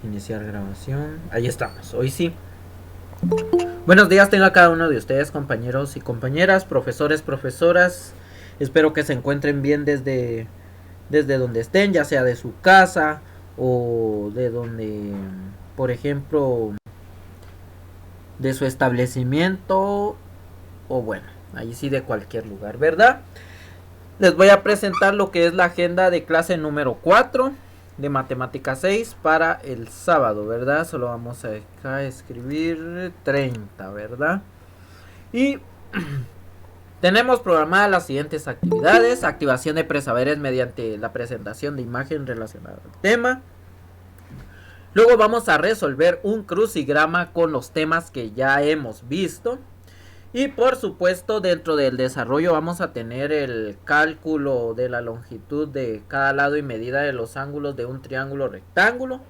Iniciar grabación. Ahí estamos, hoy sí. Buenos días tenga cada uno de ustedes, compañeros y compañeras, profesores, profesoras. Espero que se encuentren bien desde donde estén, ya sea de su casa o de donde, por ejemplo, de su establecimiento o bueno, ahí sí de cualquier lugar, ¿verdad? Les voy a presentar lo que es la agenda de clase número 4 de matemática 6 para el sábado, ¿verdad? Solo vamos a acá escribir 30, ¿verdad? Y tenemos programadas las siguientes actividades: activación de presaberes mediante la presentación de imagen relacionada al tema. Luego vamos a resolver un crucigrama con los temas que ya hemos visto. Y por supuesto, dentro del desarrollo vamos a tener el cálculo de la longitud de cada lado y medida de los ángulos de un triángulo rectángulo,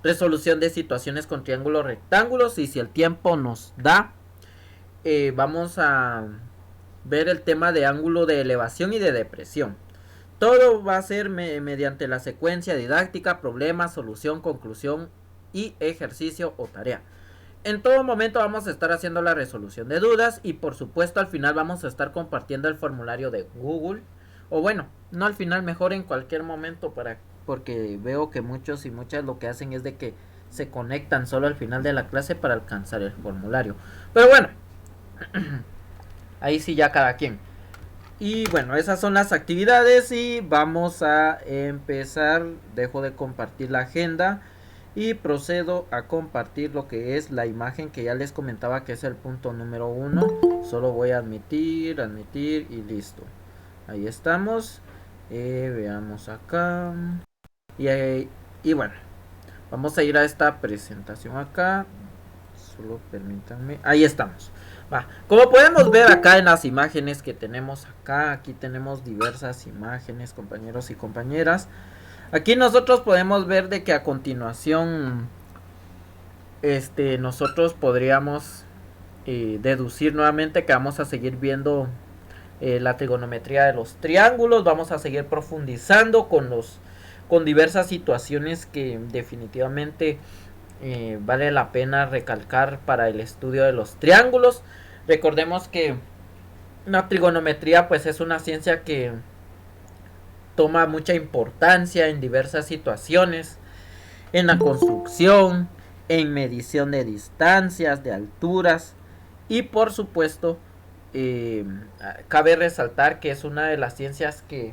resolución de situaciones con triángulos rectángulos, y si el tiempo nos da, vamos a ver el tema de ángulo de elevación y de depresión. Todo va a ser mediante la secuencia didáctica: problema, solución, conclusión y ejercicio o tarea. En todo momento vamos a estar haciendo la resolución de dudas y por supuesto al final vamos a estar compartiendo el formulario de Google. O bueno, no al final, mejor en cualquier momento, porque veo que muchos y muchas lo que hacen es de que se conectan solo al final de la clase para alcanzar el formulario. Pero bueno, ahí sí ya cada quien. Y bueno, esas son las actividades y vamos a empezar. Dejo de compartir la agenda y procedo a compartir lo que es la imagen que ya les comentaba, que es el punto número 1. Solo voy a admitir y listo. Ahí estamos. Veamos acá. Y bueno, vamos a ir a esta presentación acá. Solo permítanme. Ahí estamos. Va. Como podemos ver acá en las imágenes que tenemos acá, aquí tenemos diversas imágenes, compañeros y compañeras. Aquí nosotros podemos ver de que a continuación nosotros podríamos deducir nuevamente que vamos a seguir viendo la trigonometría de los triángulos. Vamos a seguir profundizando con diversas situaciones que definitivamente vale la pena recalcar para el estudio de los triángulos. Recordemos que la trigonometría pues es una ciencia que toma mucha importancia en diversas situaciones: en la construcción, en medición de distancias, de alturas, y por supuesto cabe resaltar que es una de las ciencias que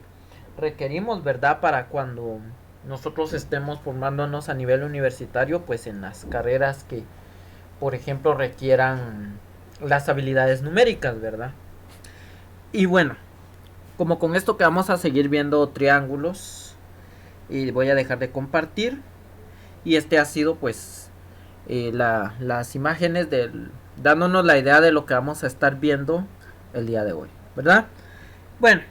requerimos, ¿verdad?, para cuando nosotros estemos formándonos a nivel universitario, pues en las carreras que, por ejemplo, requieran las habilidades numéricas, ¿verdad? Y bueno, como con esto que vamos a seguir viendo triángulos, y voy a dejar de compartir. Y ha sido pues las imágenes dándonos la idea de lo que vamos a estar viendo el día de hoy, ¿verdad? Bueno,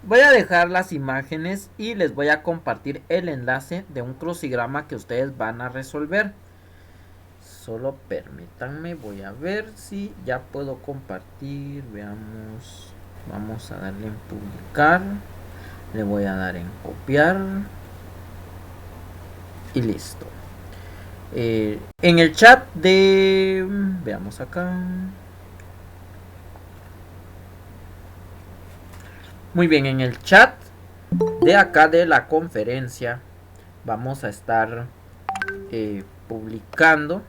voy a dejar las imágenes y les voy a compartir el enlace de un crucigrama que ustedes van a resolver. Solo permítanme, voy a ver si ya puedo compartir. Veamos. Vamos a darle en publicar. Le voy a dar en copiar. Y listo. En el chat de... Veamos acá. Muy bien, en el chat de acá de la conferencia vamos a estar publicando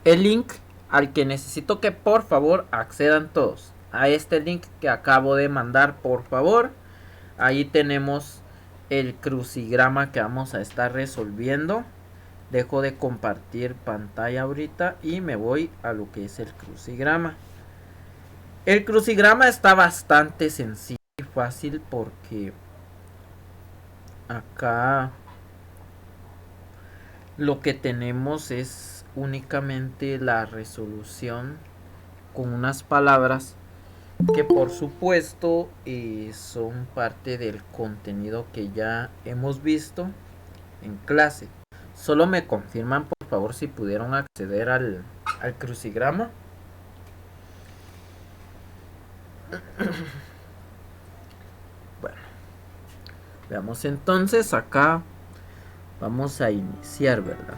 el link al que necesito que por favor accedan todos. A este link que acabo de mandar, por favor. Ahí tenemos el crucigrama que vamos a estar resolviendo. Dejo de compartir pantalla ahorita y me voy a lo que es el crucigrama. El crucigrama está bastante sencillo y fácil porque acá lo que tenemos es únicamente la resolución con unas palabras que por supuesto son parte del contenido que ya hemos visto en clase. Solo me confirman por favor si pudieron acceder al crucigrama. Bueno, veamos entonces acá. Vamos a iniciar, ¿verdad?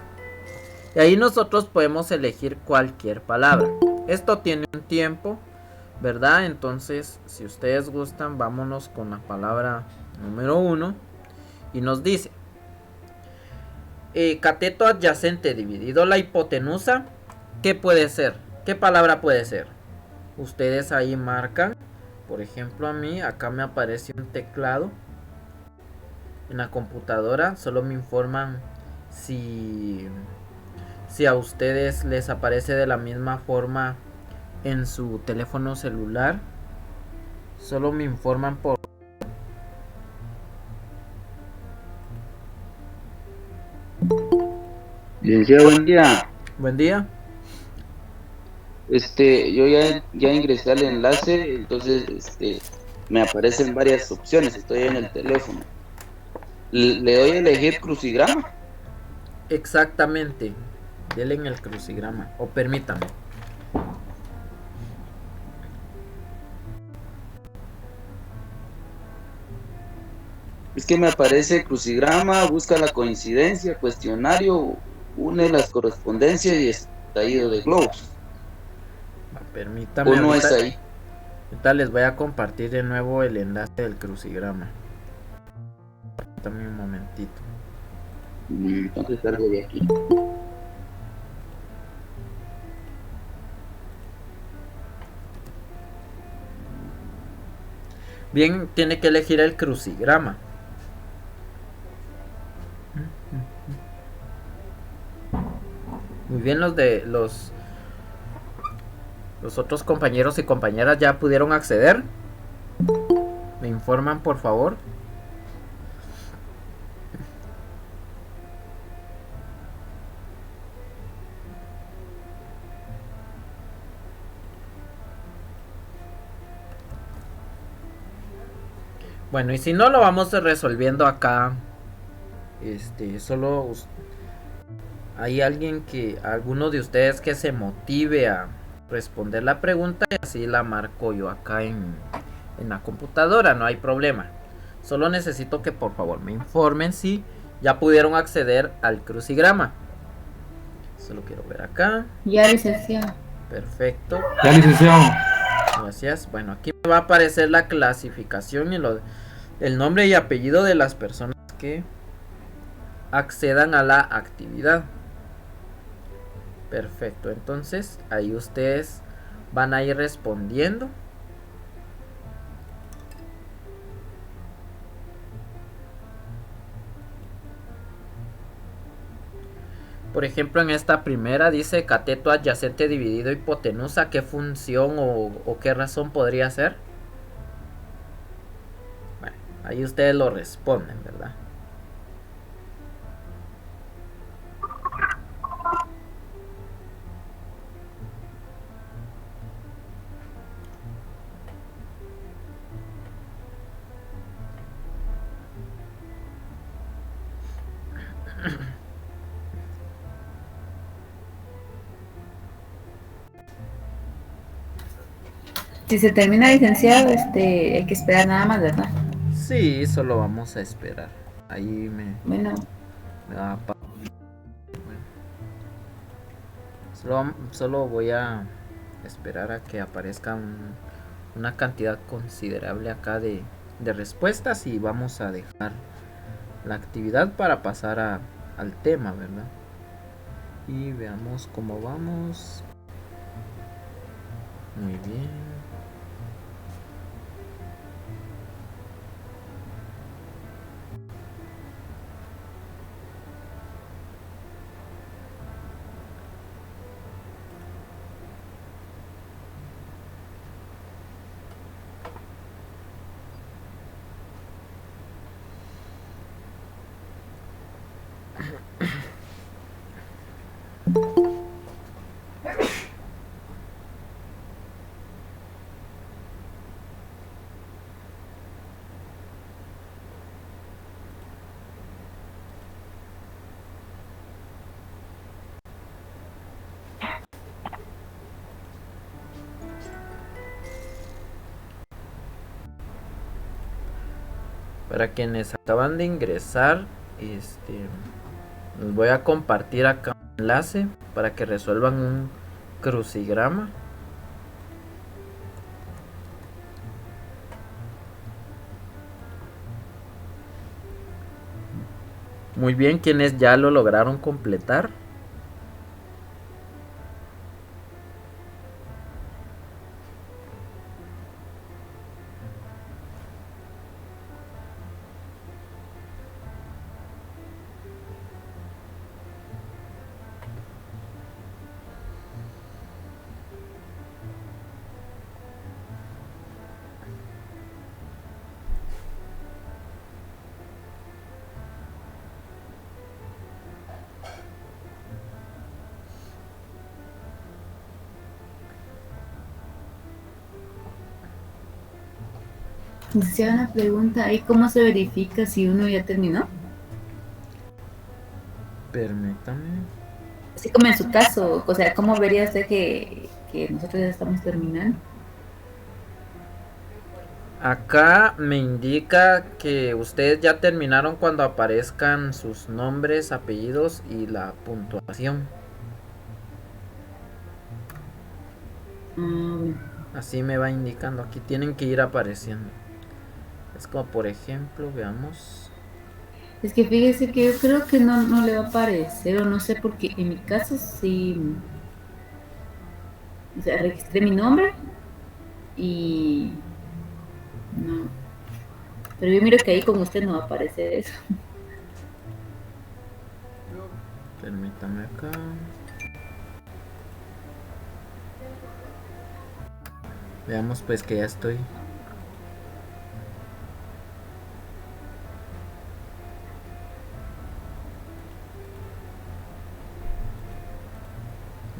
Y ahí nosotros podemos elegir cualquier palabra. Esto tiene un tiempo, ¿verdad? Entonces, si ustedes gustan, vámonos con la palabra número 1. Y nos dice, cateto adyacente dividido la hipotenusa, ¿qué puede ser? ¿Qué palabra puede ser? Ustedes ahí marcan. Por ejemplo, a mí acá me aparece un teclado en la computadora. Solo me informan si a ustedes les aparece de la misma forma en su teléfono celular. Solo me informan por... Licenciado, buen día. Buen día. Yo ya ingresé al enlace, entonces me aparecen varias opciones. Estoy en el teléfono. Le doy a elegir crucigrama. Exactamente. Denle en el crucigrama. O permítame. Es que me aparece crucigrama, busca la coincidencia, cuestionario, une las correspondencias y estallido de globos. Permítame ¿O no ahorita. es ahí? Ahorita les voy a compartir de nuevo el enlace del crucigrama. Permítame un momentito. Entonces salgo de aquí. Bien, tiene que elegir el crucigrama. Muy bien, los otros compañeros y compañeras ya pudieron acceder. Me informan, por favor. Bueno, y si no, lo vamos resolviendo acá. Solo hay alguno de ustedes que se motive a responder la pregunta y así la marco yo acá en la computadora, no hay problema. Solo necesito que por favor me informen si ya pudieron acceder al crucigrama. Solo quiero ver acá. Ya, licenciado. Perfecto. Ya, licenciado. Gracias. Bueno, aquí me va a aparecer la clasificación y el nombre y apellido de las personas que accedan a la actividad. Perfecto. Entonces, ahí ustedes van a ir respondiendo. Por ejemplo, en esta primera dice cateto adyacente dividido hipotenusa. ¿Qué función o qué razón podría ser? Bueno, ahí ustedes lo responden, ¿verdad? Si se termina, licenciado, hay que esperar nada más, ¿verdad? Sí, solo vamos a esperar. Ahí Bueno, me da solo voy a esperar a que aparezca una cantidad considerable acá de respuestas y vamos a dejar la actividad para pasar al tema, ¿verdad? Y veamos cómo vamos. Muy bien. Para quienes acaban de ingresar, Les voy a compartir acá un enlace para que resuelvan un crucigrama. Muy bien, quienes ya lo lograron completar. Hacía una pregunta, ¿y cómo se verifica si uno ya terminó? Permítame. Así como en su caso, o sea, ¿cómo vería usted que nosotros ya estamos terminando? Acá me indica que ustedes ya terminaron cuando aparezcan sus nombres, apellidos y la puntuación. Así me va indicando. Aquí tienen que ir apareciendo. Es como por ejemplo, veamos. Es que fíjese que yo creo que no le va a aparecer, o no sé, porque en mi caso sí, o sea, registré mi nombre y no, pero yo miro que ahí con usted no va a aparecer eso. Permítame acá. Veamos pues que ya estoy.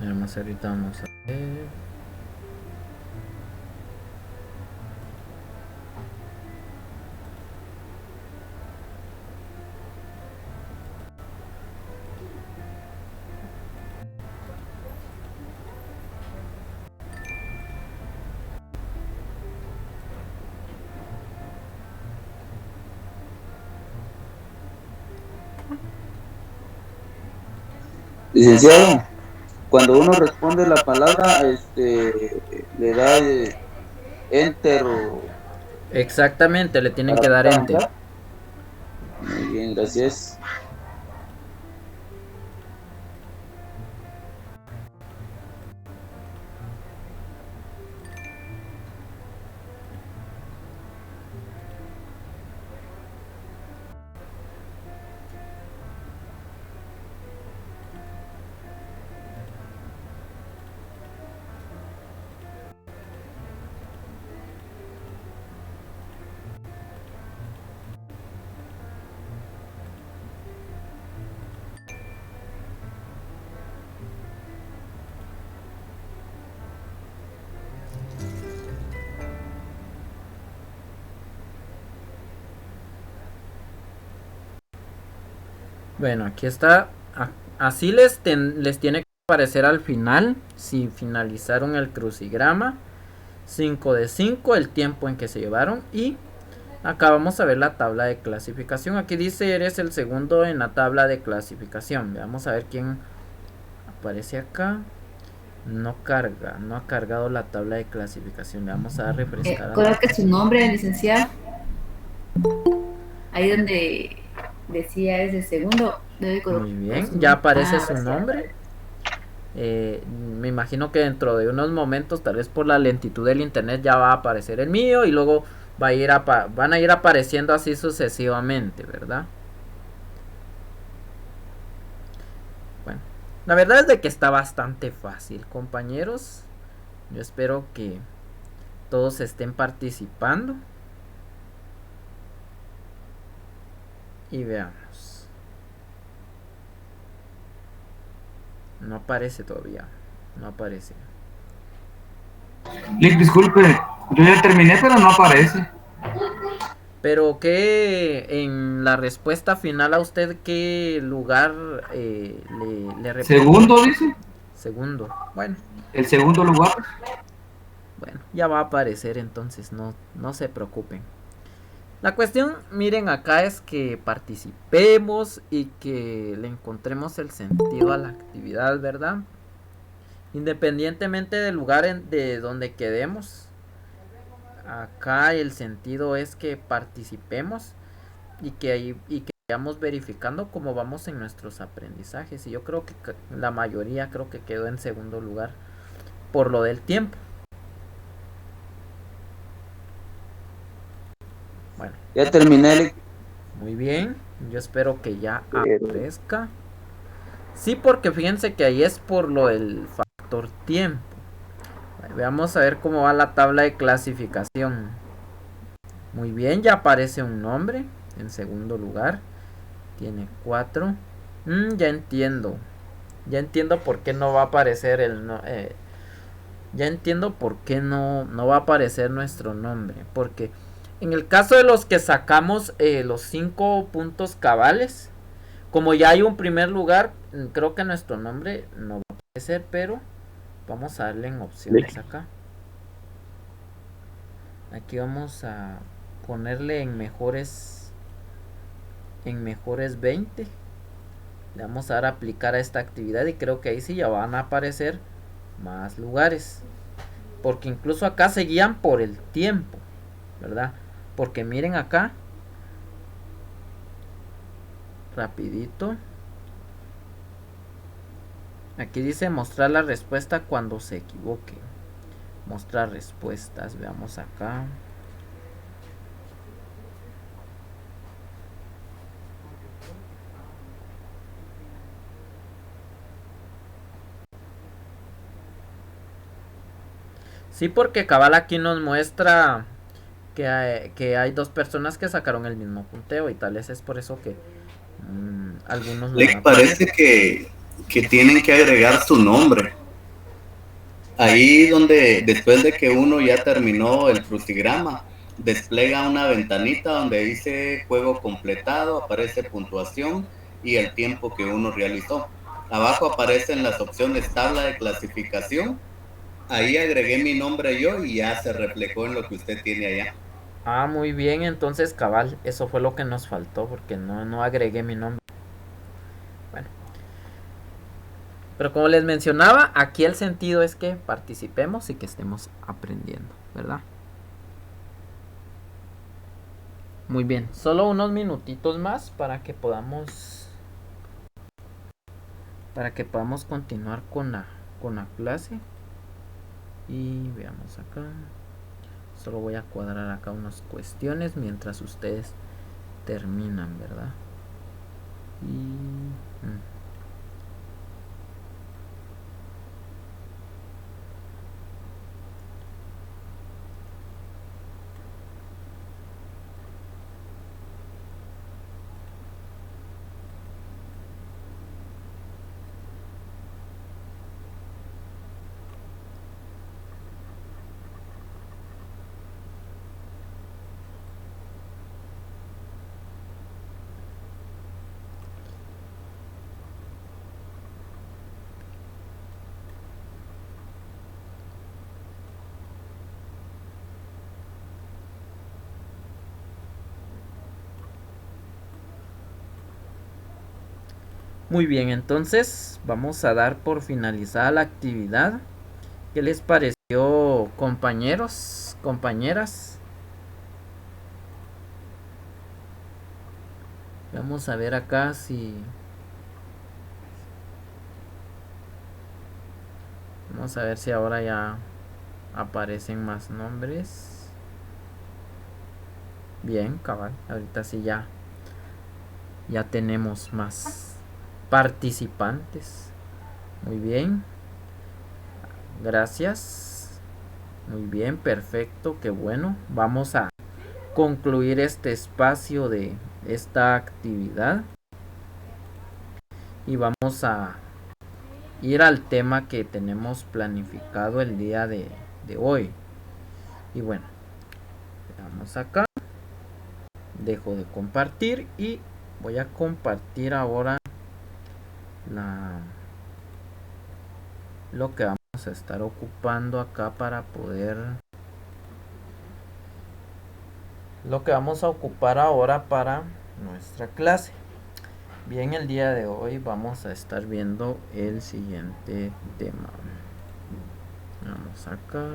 Veamos ahorita, vamos a ver. Licenciado, cuando uno responde la palabra, le da enter o Exactamente, le tienen para que dar enter. avanzar. Muy bien, gracias. Bueno, aquí está. Así les tiene que aparecer al final, si finalizaron el crucigrama. 5 de 5, el tiempo en que se llevaron. Y acá vamos a ver la tabla de clasificación. Aquí dice eres el segundo en la tabla de clasificación. Vamos a ver quién aparece acá. No carga, no ha cargado la tabla de clasificación. Le vamos a dar refrescar. Coloque su nombre, licenciado, ahí donde decía es el segundo, debe Muy bien, su ya nombre. aparece su Gracias. nombre. Me imagino que dentro de unos momentos, tal vez por la lentitud del internet, ya va a aparecer el mío y luego van a ir apareciendo así sucesivamente, ¿verdad? Bueno, la verdad es de que está bastante fácil, compañeros. Yo espero que todos estén participando. Y veamos. No aparece todavía. No aparece. Lick, disculpe, yo ya terminé, pero no aparece. Pero que en la respuesta final a usted, ¿qué lugar le reportó? Segundo, dice. Segundo. Bueno, El segundo lugar. bueno, ya va a aparecer entonces, no se preocupen. La cuestión, miren acá, es que participemos y que le encontremos el sentido a la actividad, ¿verdad? Independientemente del lugar de donde quedemos, acá el sentido es que participemos y que vayamos verificando cómo vamos en nuestros aprendizajes. Y yo creo que la mayoría creo que quedó en segundo lugar por lo del tiempo. Bueno, Ya terminé, muy bien. Yo espero que ya pero aparezca. Sí, porque fíjense que ahí es por lo del factor tiempo. Veamos a ver cómo va la tabla de clasificación. Muy bien, ya aparece un nombre en segundo lugar. Tiene 4. Ya entiendo. Ya entiendo por qué no va a aparecer el no, ya entiendo por qué no va a aparecer nuestro nombre. Porque en el caso de los que sacamos los 5 puntos cabales, como ya hay un primer lugar, creo que nuestro nombre no va a aparecer, pero vamos a darle en opciones acá. Aquí vamos a ponerle en mejores 20. Le vamos a dar a aplicar a esta actividad y creo que ahí sí ya van a aparecer más lugares. Porque incluso acá se guían por el tiempo, ¿verdad? Porque miren acá, rapidito. Aquí dice mostrar la respuesta cuando se equivoque. Mostrar respuestas, veamos acá. Sí, porque cabal aquí nos muestra que hay dos personas que sacaron el mismo punteo y tal vez es por eso que algunos no van a Le aparecer. parece que tienen que agregar su nombre. Ahí donde después de que uno ya terminó el crucigrama, despliega una ventanita donde dice juego completado, aparece puntuación y el tiempo que uno realizó. Abajo aparecen las opciones tabla de clasificación. Ahí agregué mi nombre yo y ya se reflejó en lo que usted tiene allá. Ah, muy bien, entonces cabal, eso fue lo que nos faltó porque no agregué mi nombre. Bueno, pero como les mencionaba, aquí el sentido es que participemos y que estemos aprendiendo, ¿verdad? Muy bien, solo unos minutitos más para que podamos continuar con la clase. Y veamos acá. Solo voy a cuadrar acá unas cuestiones mientras ustedes terminan, ¿verdad? Y muy bien, entonces vamos a dar por finalizada la actividad. ¿Qué les pareció, compañeros, compañeras? Vamos a ver acá si... Vamos a ver si ahora ya aparecen más nombres. Bien, cabal. Ahorita sí ya tenemos más participantes. Muy bien. Gracias. Muy bien, perfecto, qué bueno. Vamos a concluir este espacio de esta actividad. Y vamos a ir al tema que tenemos planificado el día de hoy. Y bueno, vamos acá. Dejo de compartir y voy a compartir ahora lo que vamos a estar ocupando acá para poder lo que vamos a ocupar ahora para nuestra clase. Bien, el día de hoy vamos a estar viendo el siguiente tema. Vamos acá.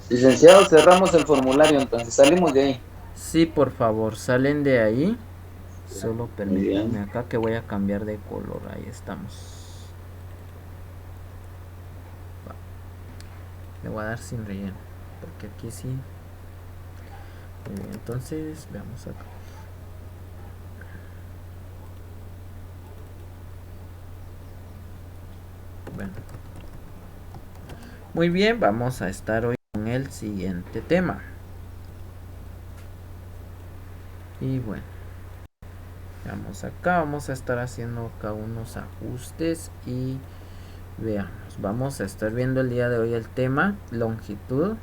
Licenciado, cerramos el formulario, entonces salimos de ahí. Sí, por favor, salen de ahí. Solo Muy bien. permítanme acá que voy a cambiar de color. Ahí estamos. Va. Le voy a dar sin relleno, porque aquí sí. Muy bien, entonces veamos acá. Bueno. Muy bien, vamos a estar hoy con el siguiente tema. Y bueno, vamos acá, vamos a estar haciendo acá unos ajustes y veamos. Vamos a estar viendo el día de hoy el tema longitud.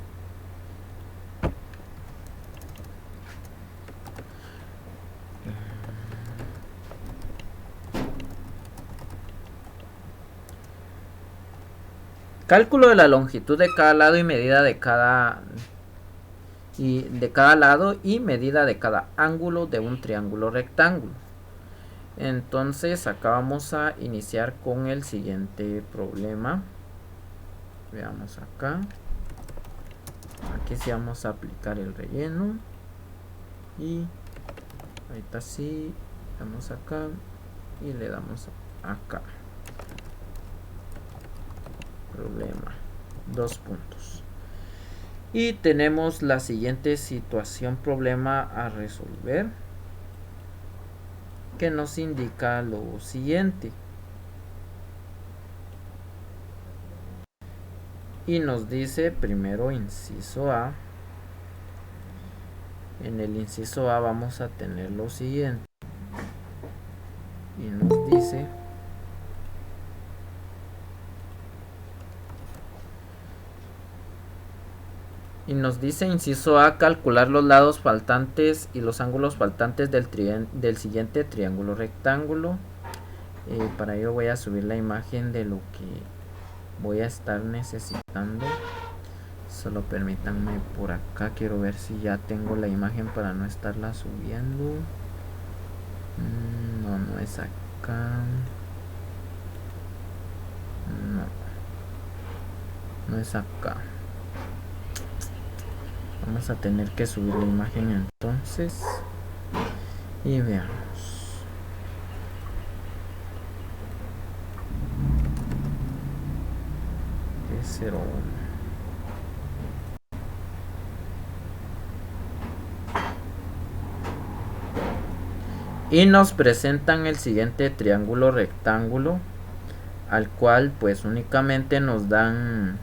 Cálculo de la longitud de cada lado y medida de cada lado y medida de cada ángulo de un triángulo rectángulo. Entonces acá vamos a iniciar con el siguiente problema. Veamos acá. Aquí sí vamos a aplicar el relleno. Y ahorita sí, damos acá y le damos acá. Problema, 2 puntos. Y tenemos la siguiente situación, problema a resolver, que nos indica lo siguiente. Y nos dice primero inciso A. En el inciso A vamos a tener lo siguiente. Y nos dice inciso A, calcular los lados faltantes y los ángulos faltantes del siguiente triángulo rectángulo. Para ello voy a subir la imagen de lo que voy a estar necesitando. Solo permítanme por acá, quiero ver si ya tengo la imagen para no estarla subiendo. No es acá. No es acá. Vamos a tener que subir la imagen entonces. Y veamos. T01. Y nos presentan el siguiente triángulo rectángulo, al cual pues únicamente nos dan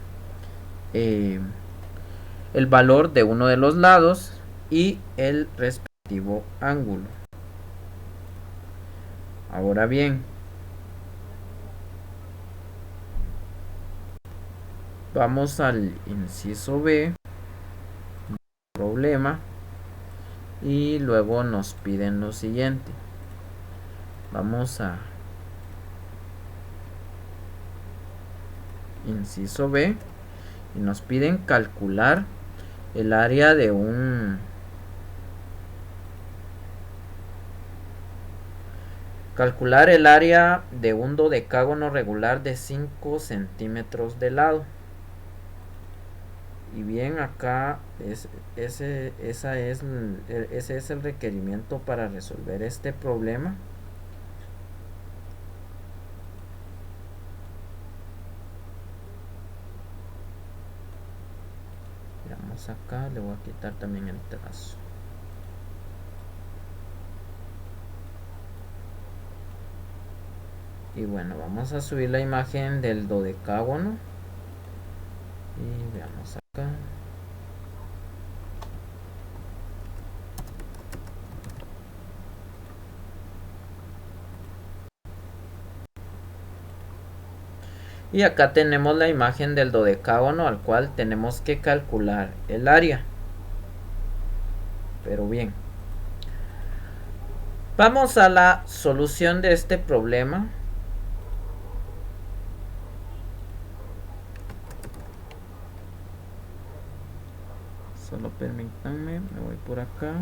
el valor de uno de los lados y el respectivo ángulo. Ahora bien, vamos al inciso B, problema, y luego nos piden lo siguiente. Vamos a inciso B y nos piden calcular el área de un dodecágono regular de 5 centímetros de lado. Y bien, acá ese es el requerimiento para resolver este problema. Veamos acá, le voy a quitar también el trazo. Y bueno, vamos a subir la imagen del dodecágono. Y veamos acá. Y acá tenemos la imagen del dodecágono al cual tenemos que calcular el área. Pero bien, vamos a la solución de este problema. permítanme, me voy por acá.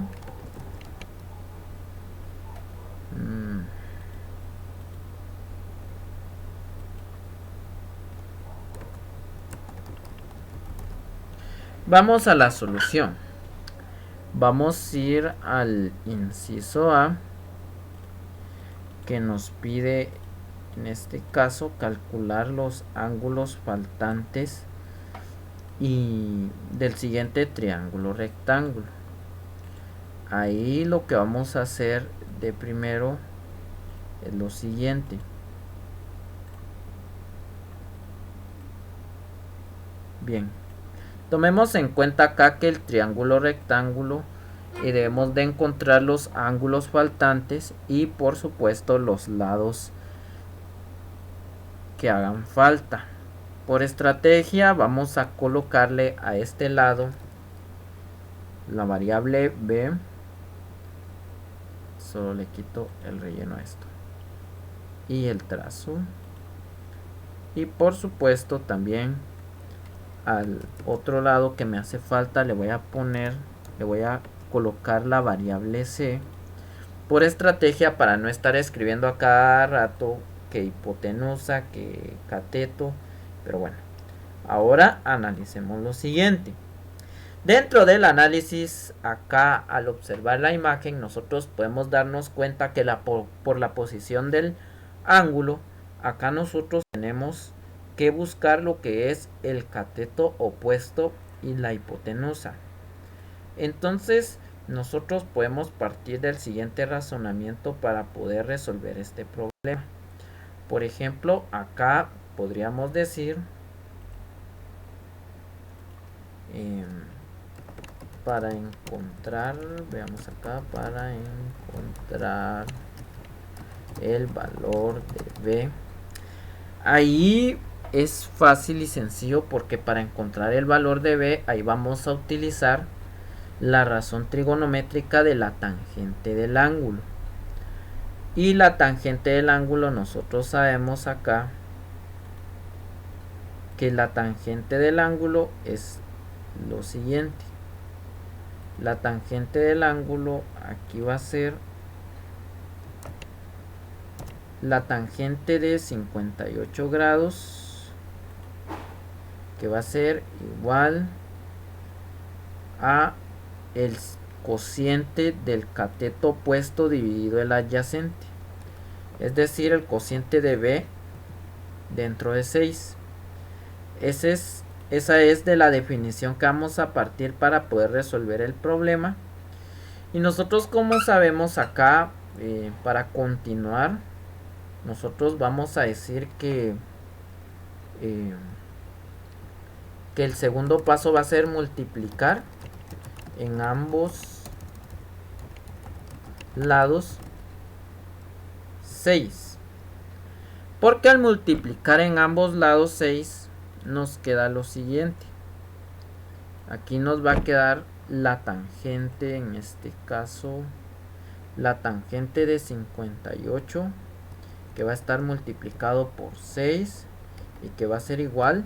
Vamos a la solución. Vamos a ir al inciso A, que nos pide en este caso calcular los ángulos faltantes y del siguiente triángulo rectángulo. Ahí lo que vamos a hacer de primero es lo siguiente. Bien, tomemos en cuenta acá que el triángulo rectángulo y debemos de encontrar los ángulos faltantes y por supuesto los lados que hagan falta. Por estrategia vamos a colocarle a este lado la variable b. Solo le quito el relleno a esto y el trazo, y por supuesto también al otro lado que me hace falta le voy a colocar la variable c, por estrategia para no estar escribiendo a cada rato que hipotenusa, que cateto. Pero bueno, ahora analicemos lo siguiente. Dentro del análisis, acá al observar la imagen, nosotros podemos darnos cuenta que por la posición del ángulo, acá nosotros tenemos que buscar lo que es el cateto opuesto y la hipotenusa. Entonces, nosotros podemos partir del siguiente razonamiento para poder resolver este problema. Por ejemplo, acá podríamos decir para encontrar, veamos acá, para encontrar el valor de b. Ahí es fácil y sencillo porque para encontrar el valor de b, ahí vamos a utilizar la razón trigonométrica de la tangente del ángulo. Y la tangente del ángulo, nosotros sabemos acá que la tangente del ángulo es lo siguiente. La tangente del ángulo aquí va a ser la tangente de 58 grados, que va a ser igual a el cociente del cateto opuesto dividido el adyacente, es decir, el cociente de b dentro de 6. Esa es de la definición que vamos a partir para poder resolver el problema. Y nosotros, como sabemos acá, para continuar, nosotros vamos a decir que el segundo paso va a ser multiplicar en ambos lados 6. Porque al multiplicar en ambos lados 6 nos queda lo siguiente. Aquí nos va a quedar la tangente, en este caso la tangente de 58, que va a estar multiplicado por 6 y que va a ser igual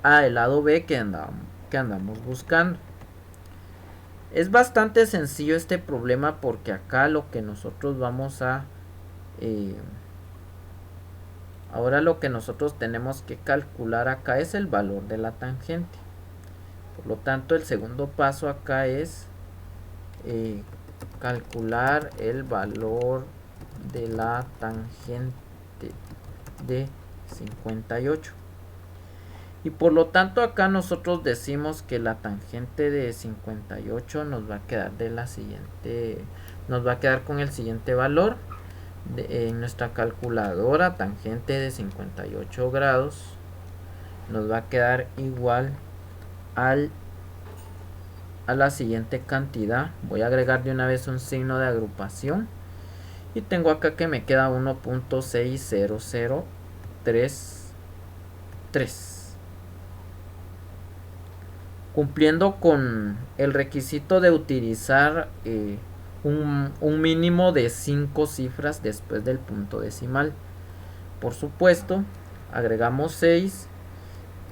a el lado b que andamos buscando. Es bastante sencillo este problema porque acá lo que nosotros vamos a ahora lo que nosotros tenemos que calcular acá es el valor de la tangente. Por lo tanto, el segundo paso acá es calcular el valor de la tangente de 58. Y por lo tanto acá nosotros decimos que la tangente de 58 nos va a quedar con el siguiente valor. En nuestra calculadora, tangente de 58 grados nos va a quedar igual a la siguiente cantidad. Voy a agregar de una vez un signo de agrupación y tengo acá que me queda 1.60033. Cumpliendo con el requisito de utilizar un mínimo de 5 cifras después del punto decimal. Por supuesto, agregamos 6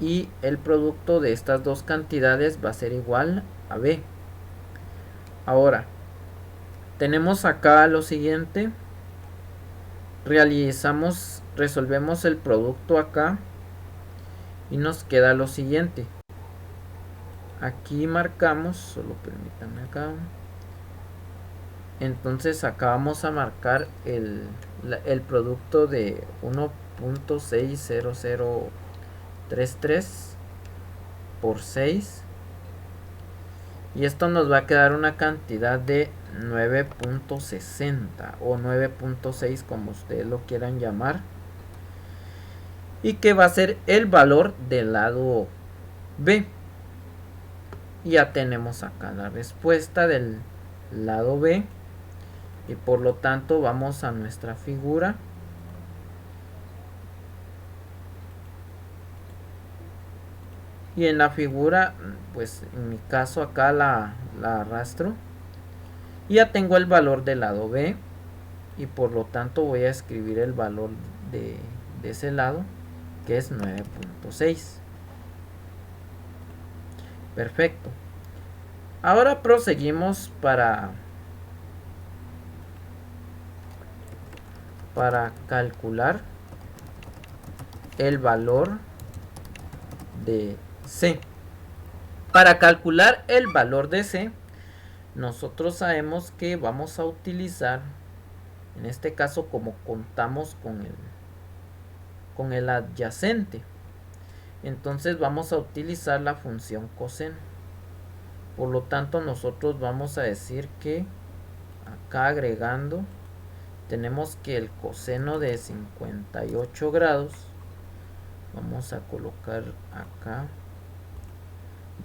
y el producto de estas dos cantidades va a ser igual a b. Ahora, tenemos acá lo siguiente. Resolvemos el producto acá. Y nos queda lo siguiente. Aquí marcamos, solo permítanme acá. Entonces acá vamos a marcar el producto de 1.60033 por 6. Y esto nos va a quedar una cantidad de 9.60 o 9.6 como ustedes lo quieran llamar. Y que va a ser el valor del lado B. Y ya tenemos acá la respuesta del lado B. Y por lo tanto vamos a nuestra figura. Y en la figura, pues en mi caso acá la arrastro. Y ya tengo el valor del lado B. Y por lo tanto voy a escribir el valor de ese lado, que es 9.6. Perfecto. Ahora proseguimos para calcular el valor de C. Para calcular el valor de C, nosotros sabemos que vamos a utilizar, en este caso como contamos con el adyacente, entonces vamos a utilizar la función coseno. Por lo tanto nosotros vamos a decir que acá agregando tenemos que el coseno de 58 grados, vamos a colocar acá,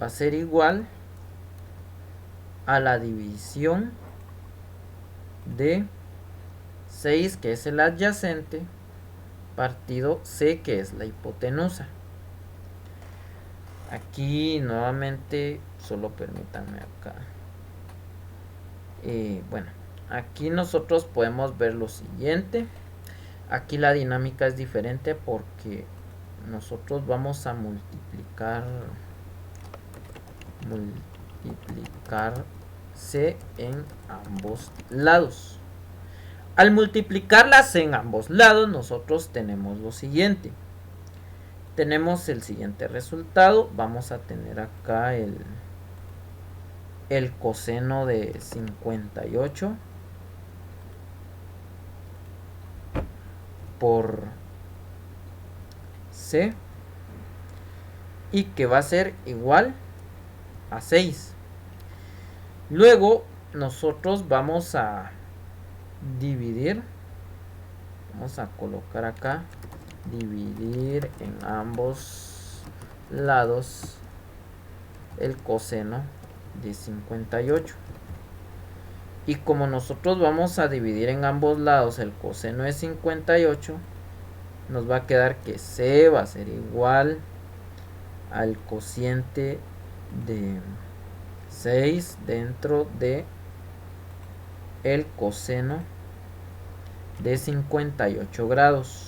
va a ser igual a la división de 6, que es el adyacente, partido C, que es la hipotenusa. Aquí nuevamente, solo permítanme acá. Bueno, aquí nosotros podemos ver lo siguiente. Aquí la dinámica es diferente porque nosotros vamos a multiplicar C en ambos lados. Al multiplicar la C en ambos lados, nosotros tenemos lo siguiente. Tenemos el siguiente resultado. Vamos a tener acá el coseno de 58 por C, y que va a ser igual a 6. Luego nosotros vamos a dividir, vamos a colocar acá, dividir en ambos lados el coseno de 58. Y como nosotros vamos a dividir en ambos lados el coseno de 58, nos va a quedar que C va a ser igual al cociente de 6 dentro de el coseno de 58 grados.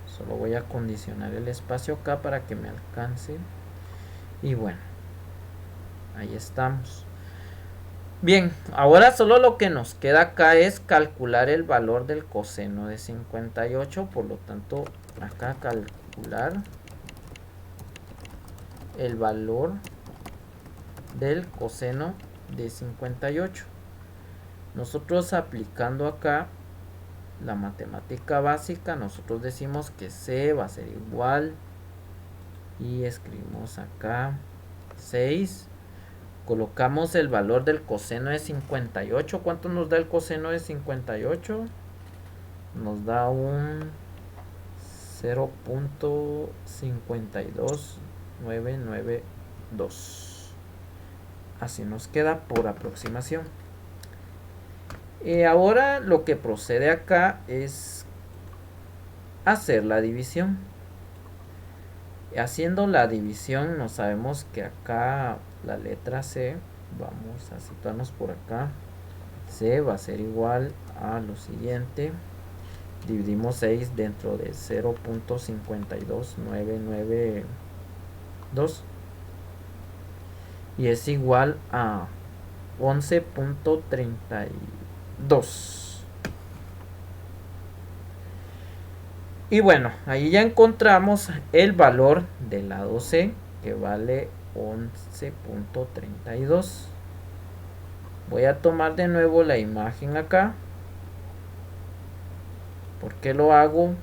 Solo voy a condicionar el espacio acá para que me alcance. Y bueno, ahí estamos. Bien, ahora solo lo que nos queda acá es calcular el valor del coseno de 58. Por lo tanto, acá calcular el valor del coseno de 58. Nosotros aplicando acá la matemática básica, nosotros decimos que C va a ser igual, y escribimos acá 6, colocamos el valor del coseno de 58. ¿Cuánto nos da el coseno de 58? Nos da un 0.52992. Así nos queda por aproximación. Ahora lo que procede acá es hacer la división. Haciendo la división, nos sabemos que acá la letra C, vamos a situarnos por acá, C va a ser igual a lo siguiente, Dividimos 6 dentro de 0.52992 y es igual a 11.32. Y bueno, ahí ya encontramos el valor del lado C, que vale 11.32. Voy a tomar de nuevo la imagen acá. ¿Por qué lo hago?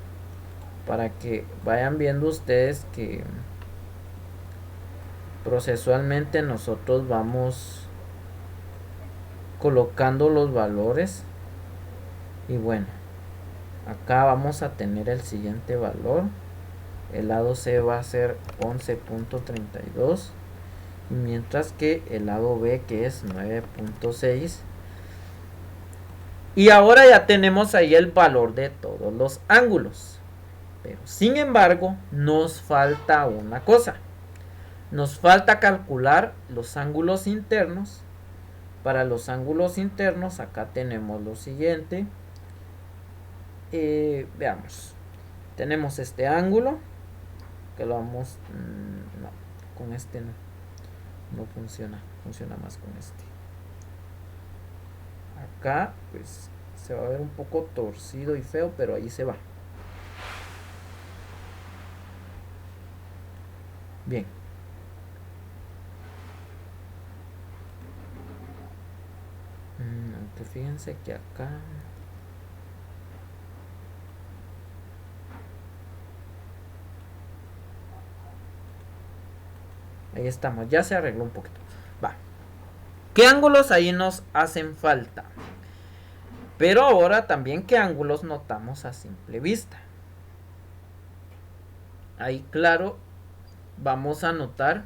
Para que vayan viendo ustedes que procesualmente nosotros vamos colocando los valores. Y bueno, acá vamos a tener el siguiente valor. El lado C va a ser 11.32, mientras que el lado B, que es 9.6. Y ahora ya tenemos ahí el valor de todos los ángulos. Pero sin embargo, nos falta una cosa. Nos falta calcular los ángulos internos. Para los ángulos internos, acá tenemos lo siguiente. Veamos. Tenemos este ángulo, que lo vamos... no, con este no funciona. Funciona más con este. Acá, pues, se va a ver un poco torcido y feo, pero ahí se va. Bien. Aunque fíjense que acá... ahí estamos, ya se arregló un poquito. Va. ¿Qué ángulos ahí nos hacen falta? Pero ahora también qué ángulos notamos a simple vista. Ahí claro, vamos a notar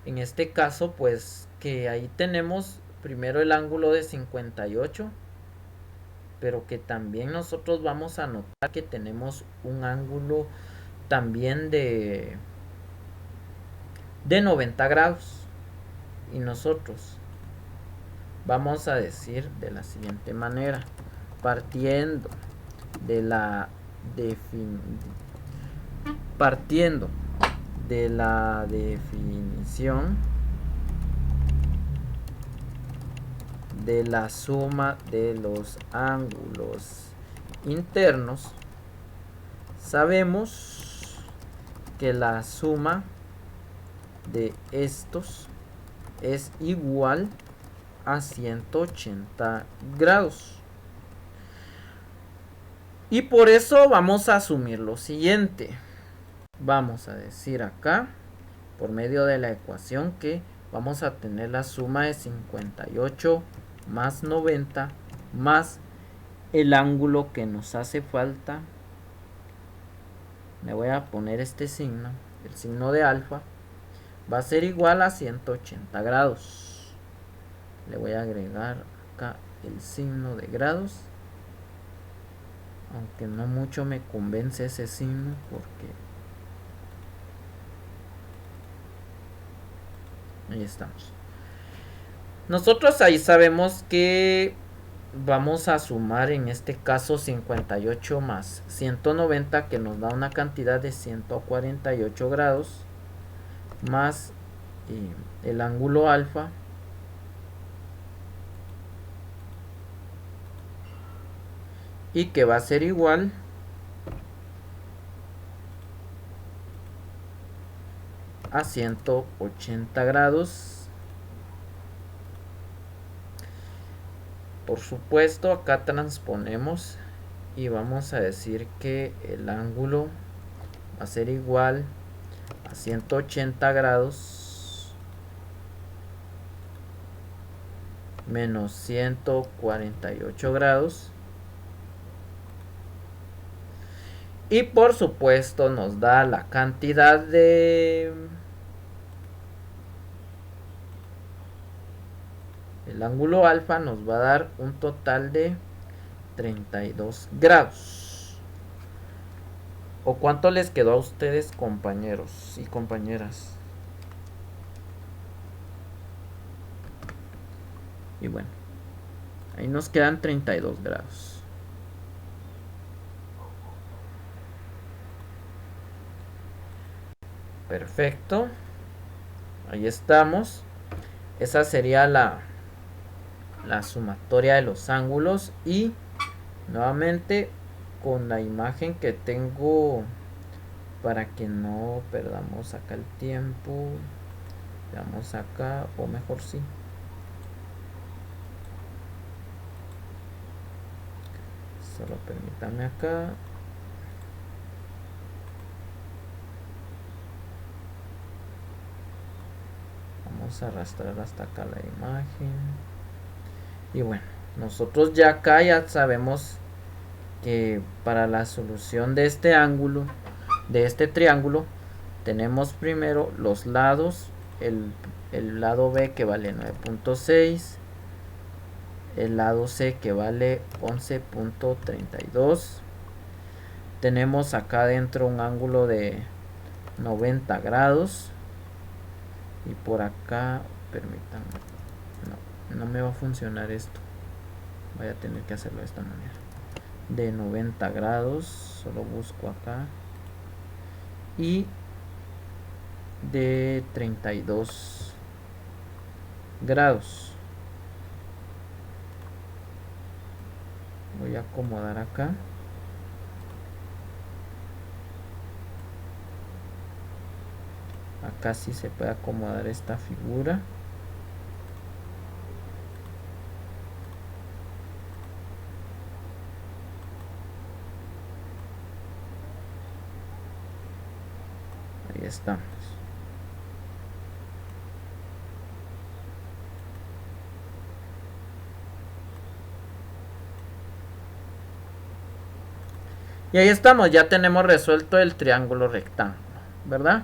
en este caso pues que ahí tenemos primero el ángulo de 58, pero que también nosotros vamos a notar que tenemos un ángulo también de 90 grados. Y nosotros vamos a decir de la siguiente manera, partiendo de la definición de la suma de los ángulos internos, sabemos que la suma de estos es igual a 180 grados. Y por eso vamos a asumir lo siguiente. Vamos a decir acá, por medio de la ecuación, que vamos a tener la suma de 58 más 90 más el ángulo que nos hace falta. Me voy a poner este signo, el signo de alfa, va a ser igual a 180 grados. Le voy a agregar acá el signo de grados, aunque no mucho me convence ese signo porque ahí estamos. Nosotros ahí sabemos que vamos a sumar en este caso 58 más 190, que nos da una cantidad de 148 grados, más el ángulo alfa, y que va a ser igual a 180 grados. Por supuesto, acá transponemos y vamos a decir que el ángulo va a ser igual a 180 grados menos 148 grados. Y por supuesto nos da la cantidad de... el ángulo alfa nos va a dar un total de 32 grados. ¿O cuánto les quedó a ustedes, compañeros y compañeras? Y bueno, ahí nos quedan 32 grados. Perfecto. Ahí estamos. Esa sería la sumatoria de los ángulos. Y nuevamente con la imagen que tengo, para que no perdamos acá el tiempo, veamos acá, o mejor sí, solo permítame acá. Vamos a arrastrar hasta acá la imagen. Y bueno, nosotros ya acá ya sabemos que para la solución de este ángulo, de este triángulo, tenemos primero los lados, el lado B que vale 9.6, el lado C que vale 11.32. Tenemos acá dentro un ángulo de 90 grados. Y por acá, permítanme, no me va a funcionar esto. Voy a tener que hacerlo de esta manera. De 90 grados, solo busco acá. Y de 32 grados. Voy a acomodar acá. Acá sí se puede acomodar esta figura. Ahí estamos. Y ahí estamos, ya tenemos resuelto el triángulo rectángulo, ¿verdad?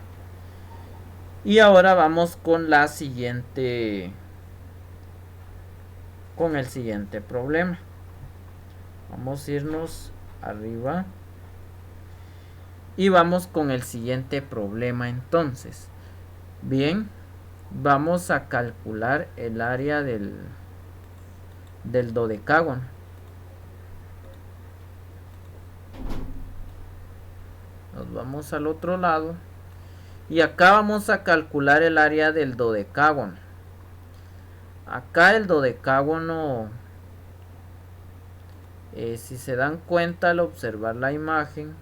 Y ahora vamos con la siguiente, con el siguiente problema. Vamos a irnos arriba y vamos con el siguiente problema. Entonces, bien, vamos a calcular el área del dodecágono. Nos vamos al otro lado. Y acá vamos a calcular el área del dodecágono. Acá el dodecágono, si se dan cuenta al observar la imagen,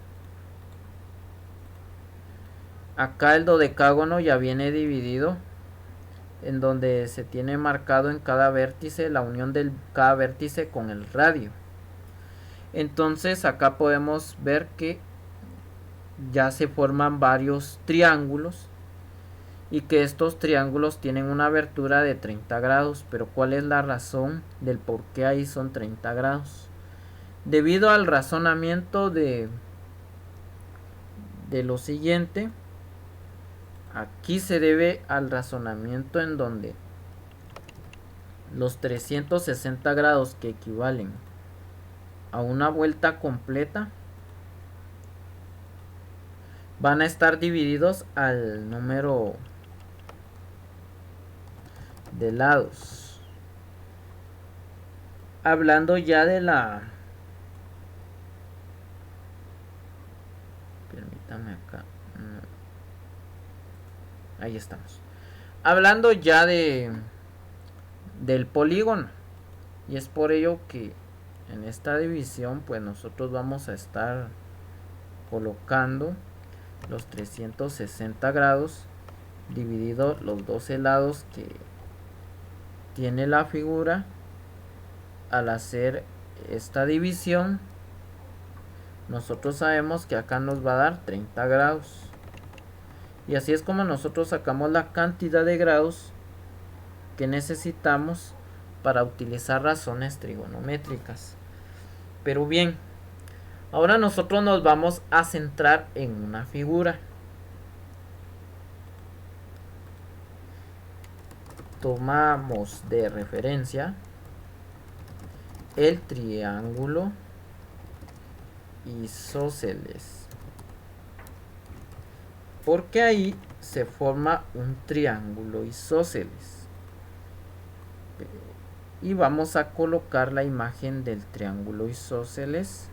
acá el dodecágono ya viene dividido, en donde se tiene marcado en cada vértice la unión de cada vértice con el radio. Entonces acá podemos ver que ya se forman varios triángulos y que estos triángulos tienen una abertura de 30 grados. Pero ¿cuál es la razón del por qué ahí son 30 grados? Debido al razonamiento de lo siguiente. Aquí se debe al razonamiento en donde los 360 grados, que equivalen a una vuelta completa, van a estar divididos al número de lados. Hablando ya de la... Permítame acá. Ahí estamos. Hablando ya del polígono. Y es por ello que en esta división pues nosotros vamos a estar colocando los 360 grados dividido los 12 lados que tiene la figura. Al hacer esta división, nosotros sabemos que acá nos va a dar 30 grados. Y así es como nosotros sacamos la cantidad de grados que necesitamos para utilizar razones trigonométricas. Pero bien, ahora nosotros nos vamos a centrar en una figura. Tomamos de referencia el triángulo isósceles, porque ahí se forma un triángulo isósceles. Y vamos a colocar la imagen del triángulo isósceles.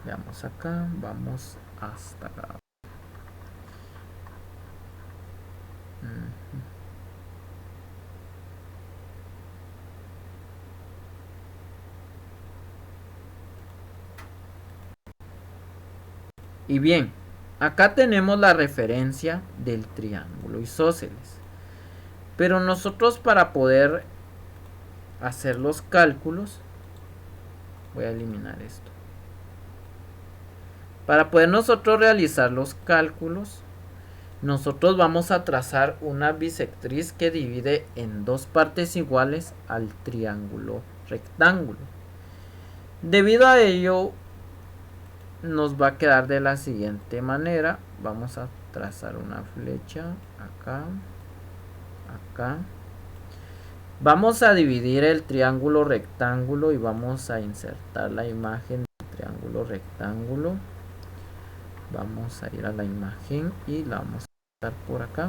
Veamos acá, vamos a hasta acá. Y bien, acá tenemos la referencia del triángulo isósceles. Pero nosotros, para poder hacer los cálculos, voy a eliminar esto. Para poder nosotros realizar los cálculos, nosotros vamos a trazar una bisectriz que divide en dos partes iguales al triángulo rectángulo. Debido a ello, nos va a quedar de la siguiente manera. Vamos a trazar una flecha acá, acá. Vamos a dividir el triángulo rectángulo y vamos a insertar la imagen del triángulo rectángulo. Vamos a ir a la imagen y la vamos a insertar por acá.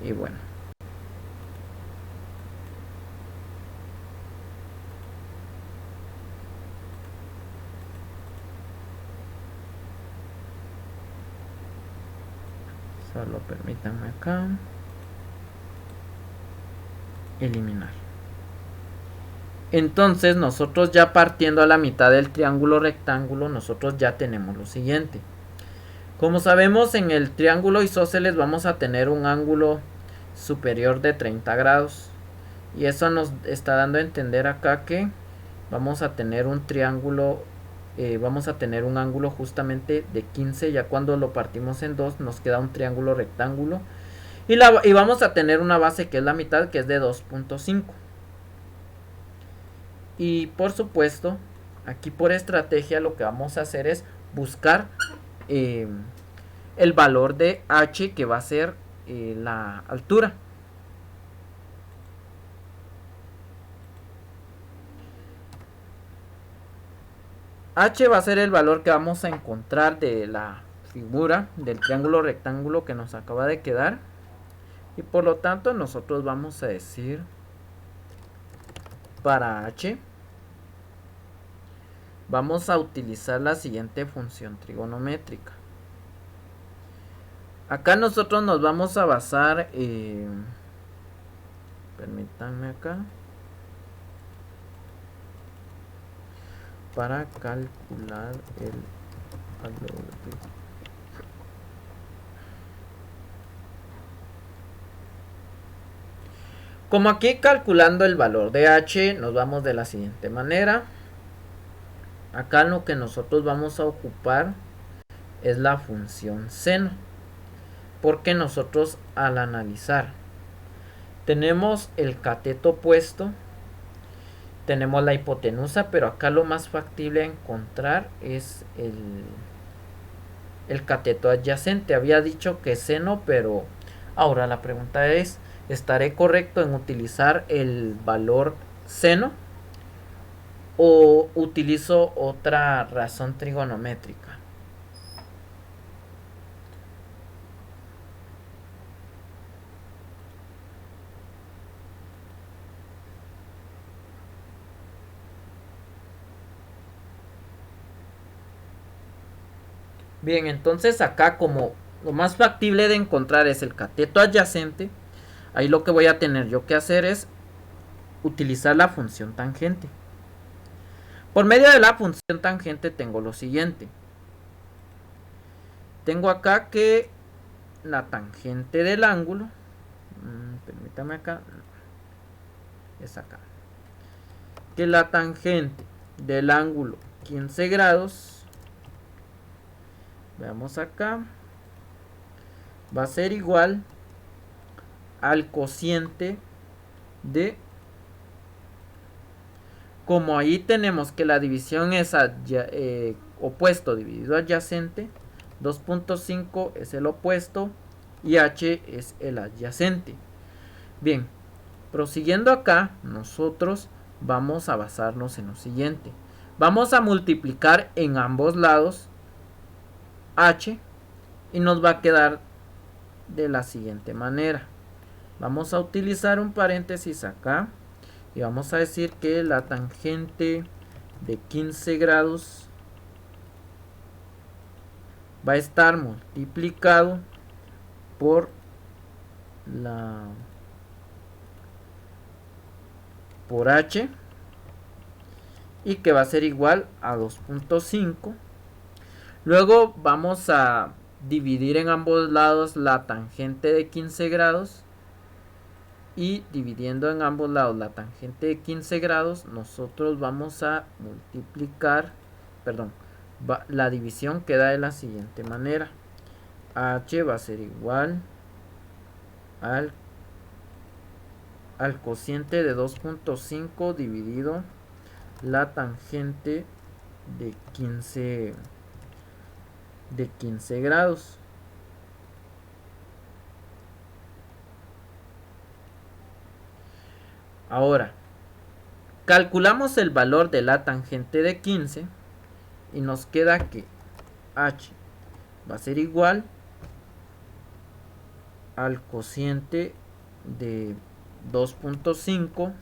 Y bueno. Solo permítanme acá. Eliminar. Entonces nosotros, ya partiendo a la mitad del triángulo rectángulo, nosotros ya tenemos lo siguiente. Como sabemos, en el triángulo isósceles vamos a tener un ángulo superior de 30 grados. Y eso nos está dando a entender acá que vamos a tener un triángulo, vamos a tener un ángulo justamente de 15. Ya cuando lo partimos en dos nos queda un triángulo rectángulo. Y vamos a tener una base que es la mitad, que es de 2.5. Y por supuesto, aquí por estrategia lo que vamos a hacer es buscar el valor de h, que va a ser la altura. H va a ser el valor que vamos a encontrar de la figura del triángulo rectángulo que nos acaba de quedar. Y por lo tanto nosotros vamos a decir, para h vamos a utilizar la siguiente función trigonométrica. Acá nosotros nos vamos a basar, permítanme acá, para calcular el valor de... Como aquí calculando el valor de h, nos vamos de la siguiente manera. Acá lo que nosotros vamos a ocupar es la función seno, porque nosotros, al analizar, tenemos el cateto opuesto, tenemos la hipotenusa, pero acá lo más factible a encontrar es el cateto adyacente. Había dicho que seno, pero ahora la pregunta es, ¿estaré correcto en utilizar el valor seno o utilizo otra razón trigonométrica? Bien, entonces acá, como lo más factible de encontrar es el cateto adyacente, ahí lo que voy a tener yo que hacer es utilizar la función tangente. Por medio de la función tangente tengo lo siguiente. Tengo acá que la tangente del ángulo, permítame acá, es acá, que la tangente del ángulo 15 grados, veamos acá, va a ser igual al cociente de, como ahí tenemos que la división es opuesto dividido adyacente, 2.5 es el opuesto y h es el adyacente. Bien, prosiguiendo acá, nosotros vamos a basarnos en lo siguiente. Vamos a multiplicar en ambos lados h y nos va a quedar de la siguiente manera. Vamos a utilizar un paréntesis acá y vamos a decir que la tangente de 15 grados va a estar multiplicado por h, y que va a ser igual a 2.5. Luego vamos a dividir en ambos lados la tangente de 15 grados, y dividiendo en ambos lados la tangente de 15 grados nosotros vamos a multiplicar, perdón, la división queda de la siguiente manera: h va a ser igual al cociente de 2.5 dividido la tangente de 15 grados. Ahora calculamos el valor de la tangente de 15 y nos queda que h va a ser igual al cociente de 2.5.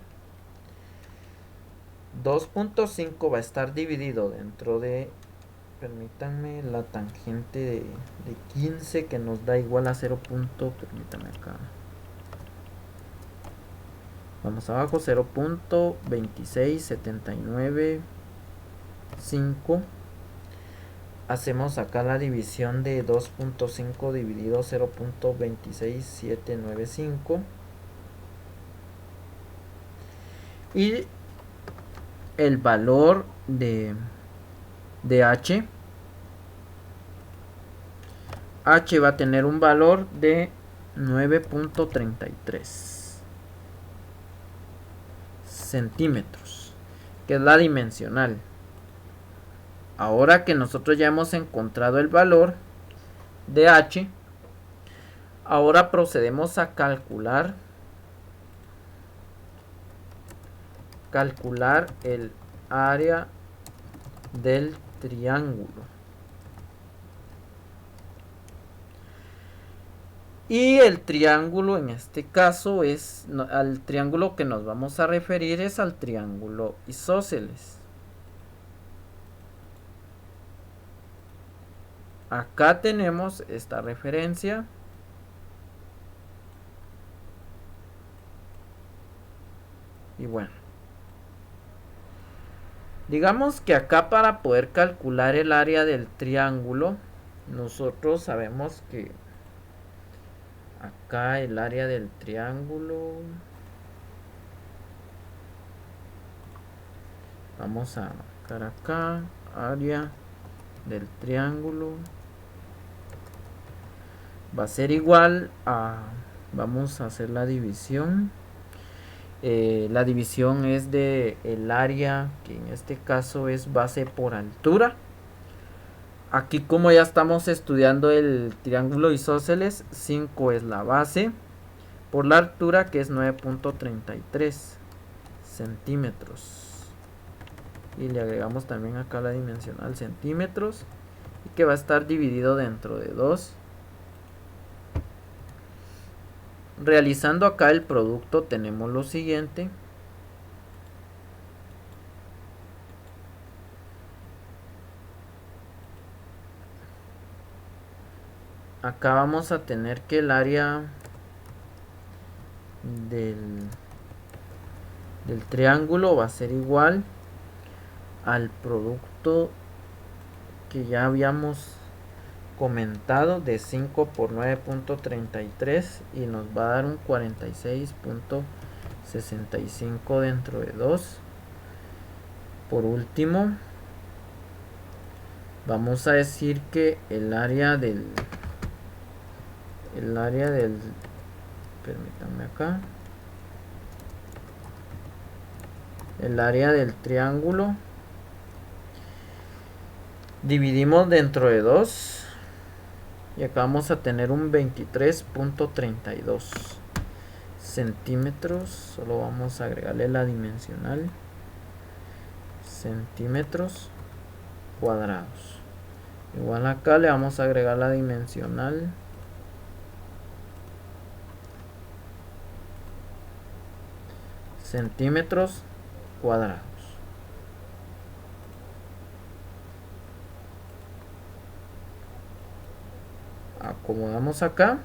2.5 va a estar dividido dentro de, permítanme, la tangente de 15, que nos da igual a 0. Permítanme acá. Vamos abajo, 0.26795. Hacemos acá la división de 2.5 dividido 0.26795. Y el valor de h va a tener un valor de 9.33 centímetros, que es la dimensional. Ahora que nosotros ya hemos encontrado el valor de h, ahora procedemos a calcular el área del triángulo. Y el triángulo en este caso al triángulo que nos vamos a referir es al triángulo isósceles. Acá tenemos esta referencia. Y bueno, digamos que acá, para poder calcular el área del triángulo, nosotros sabemos que acá el área del triángulo, vamos a marcar acá, área del triángulo va a ser igual a, vamos a hacer la división. La división es de el área, que en este caso es base por altura. Aquí, como ya estamos estudiando el triángulo isósceles, 5 es la base por la altura, que es 9.33 centímetros. Y le agregamos también acá la dimensional centímetros, y que va a estar dividido dentro de 2. Realizando acá el producto tenemos lo siguiente: acá vamos a tener que el área del triángulo va a ser igual al producto que ya habíamos comentado de 5 por 9.33, y nos va a dar un 46.65 dentro de 2. Por último, vamos a decir que el área del permítanme acá, el área del triángulo dividimos dentro de 2, y acá vamos a tener un 23.32 centímetros. Solo vamos a agregarle la dimensional, centímetros cuadrados. Igual acá le vamos a agregar la dimensional, centímetros cuadrados. acomodamos acá.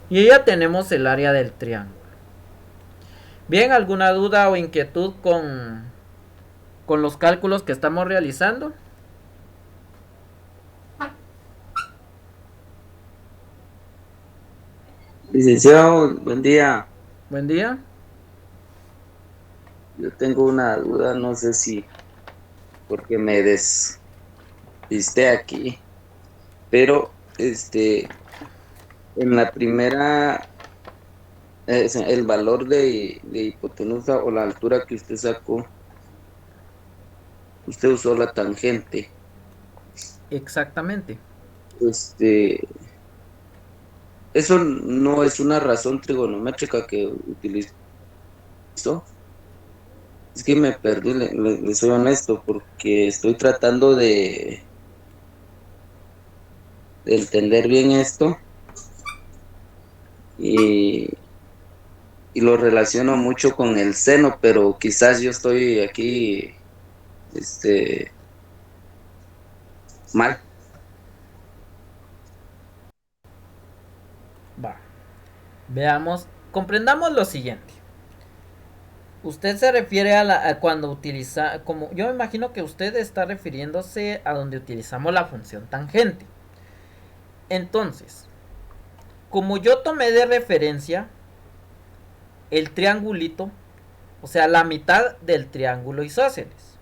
Y ya tenemos el área del triángulo. Bien, ¿alguna duda o inquietud con los cálculos que estamos realizando? Licenciado, buen día. Buen día. Yo tengo una duda, no sé si porque me despisté aquí, pero en la primera, el valor de hipotenusa o la altura que usted sacó, usted usó la tangente. Exactamente. Este, Eso no es una razón trigonométrica que utilizó. Es que me perdí, le soy honesto, porque estoy tratando de entender bien esto y, y lo relaciono mucho con el seno, pero quizás yo estoy aquí mal. Va. Veamos, comprendamos lo siguiente. Usted se refiere a cuando utiliza, como yo me imagino que usted está refiriéndose a donde utilizamos la función tangente. Entonces, como yo tomé de referencia el triangulito, o sea, la mitad del triángulo isósceles,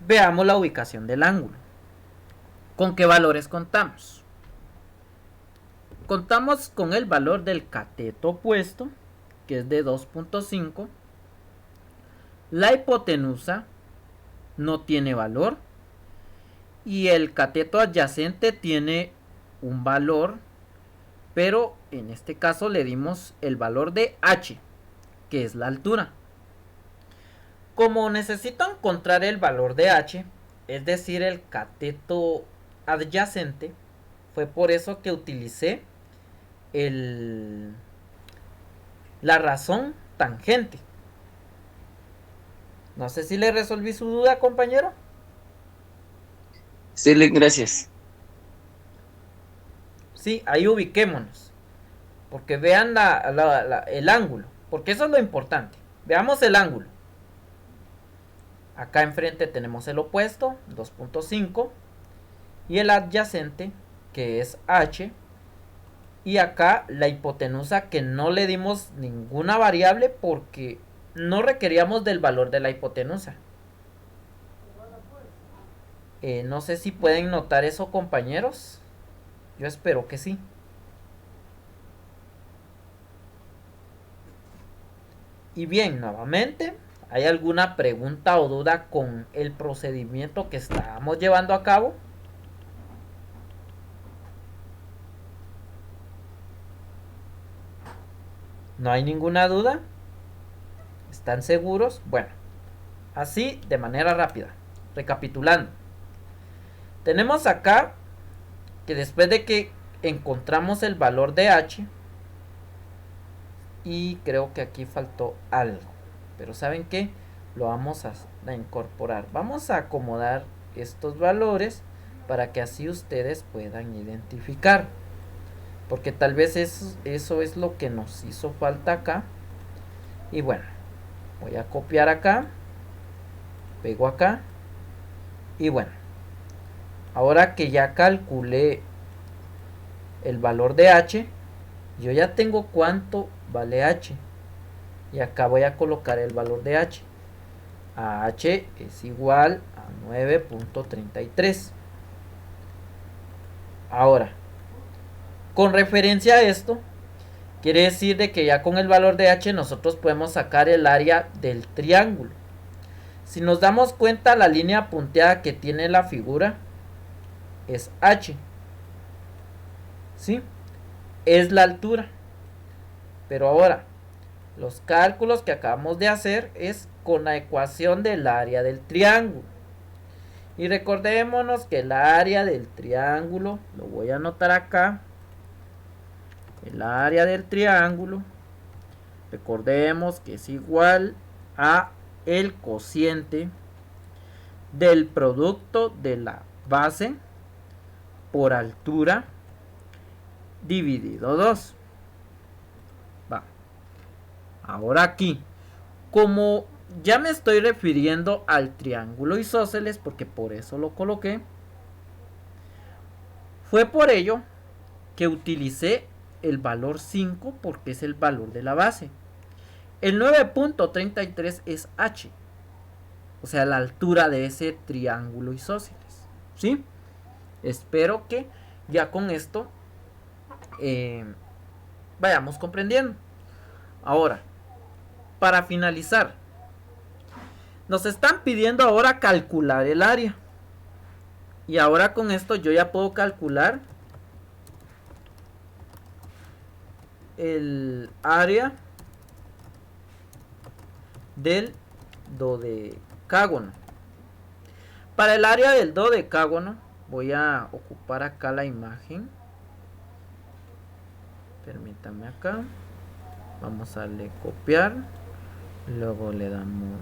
veamos la ubicación del ángulo. ¿Con qué valores contamos? Contamos con el valor del cateto opuesto, que es de 2.5. La hipotenusa no tiene valor. Y el cateto adyacente tiene un valor, pero en este caso le dimos el valor de h, que es la altura. Como necesito encontrar el valor de h, es decir, el cateto adyacente, fue por eso que utilicé la razón tangente. No sé si le resolví su duda, compañero. Sí, gracias. Sí, ahí ubiquémonos. Porque vean el ángulo. Porque eso es lo importante. Veamos el ángulo. Acá enfrente tenemos el opuesto, 2.5. Y el adyacente, que es h. Y acá la hipotenusa, que no le dimos ninguna variable porque no requeríamos del valor de la hipotenusa. No sé si pueden notar eso, compañeros. Yo espero que sí. Y bien, nuevamente, ¿hay alguna pregunta o duda con el procedimiento que estamos llevando a cabo? ¿No hay ninguna duda? ¿Están seguros? Bueno, así de manera rápida. Recapitulando. Tenemos acá que después de que encontramos el valor de h, y creo que aquí faltó algo, pero ¿saben qué? Lo vamos a incorporar. Vamos a acomodar estos valores para que así ustedes puedan identificar, porque tal vez eso es lo que nos hizo falta acá. Y bueno, voy a copiar acá, pego acá, y bueno, ahora que ya calculé el valor de h, yo ya tengo cuánto vale h, y acá voy a colocar el valor de h. H es igual a 9.33. Ahora, con referencia a esto, quiere decir de que ya con el valor de h nosotros podemos sacar el área del triángulo. Si nos damos cuenta, la línea punteada que tiene la figura es h, ¿sí? Es la altura. Pero ahora, los cálculos que acabamos de hacer es con la ecuación del área del triángulo. Y recordémonos que el área del triángulo, lo voy a anotar acá, el área del triángulo, recordemos que es igual a el cociente del producto de la base por altura dividido 2. Va. Ahora aquí, como ya me estoy refiriendo al triángulo isósceles, porque por eso lo coloqué, fue por ello que utilicé el valor 5 porque es el valor de la base. El 9.33 es h, o sea, la altura de ese triángulo isósceles, ¿sí? Espero que ya con esto vayamos comprendiendo. Ahora, para finalizar, nos están pidiendo ahora calcular el área. Y ahora con esto yo ya puedo calcular el área del dodecágono. Para el área del dodecágono voy a ocupar acá la imagen. Permítame acá. Vamos a darle copiar. Luego le damos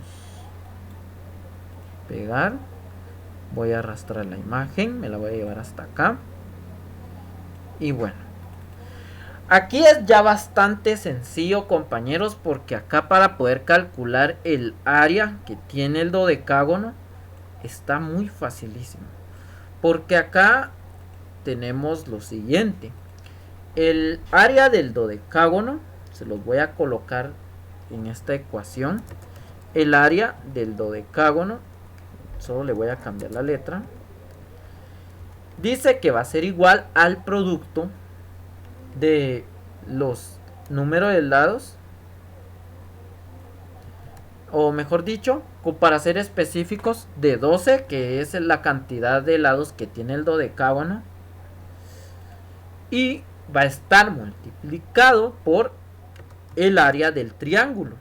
pegar. Voy a arrastrar la imagen. Me la voy a llevar hasta acá. Y bueno. Aquí es ya bastante sencillo, compañeros, porque acá para poder calcular el área que tiene el dodecágono está muy facilísimo. Porque acá tenemos lo siguiente. El área del dodecágono, se los voy a colocar en esta ecuación. El área del dodecágono, solo le voy a cambiar la letra, dice que va a ser igual al producto de los números de lados, o mejor dicho, para ser específicos, de 12, que es la cantidad de lados que tiene el dodecágono, y va a estar multiplicado por el área del triángulo.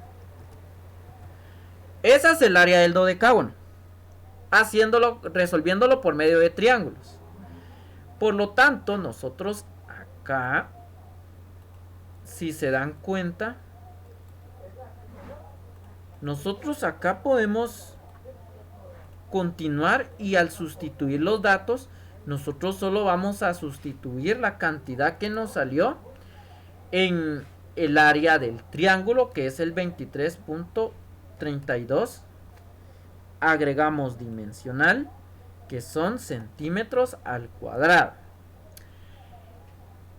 Esa es el área del dodecágono, resolviéndolo por medio de triángulos. Por lo tanto, nosotros acá, si se dan cuenta, nosotros acá podemos continuar, y al sustituir los datos, nosotros solo vamos a sustituir la cantidad que nos salió en el área del triángulo, que es el 23.32. Agregamos dimensional, que son centímetros al cuadrado.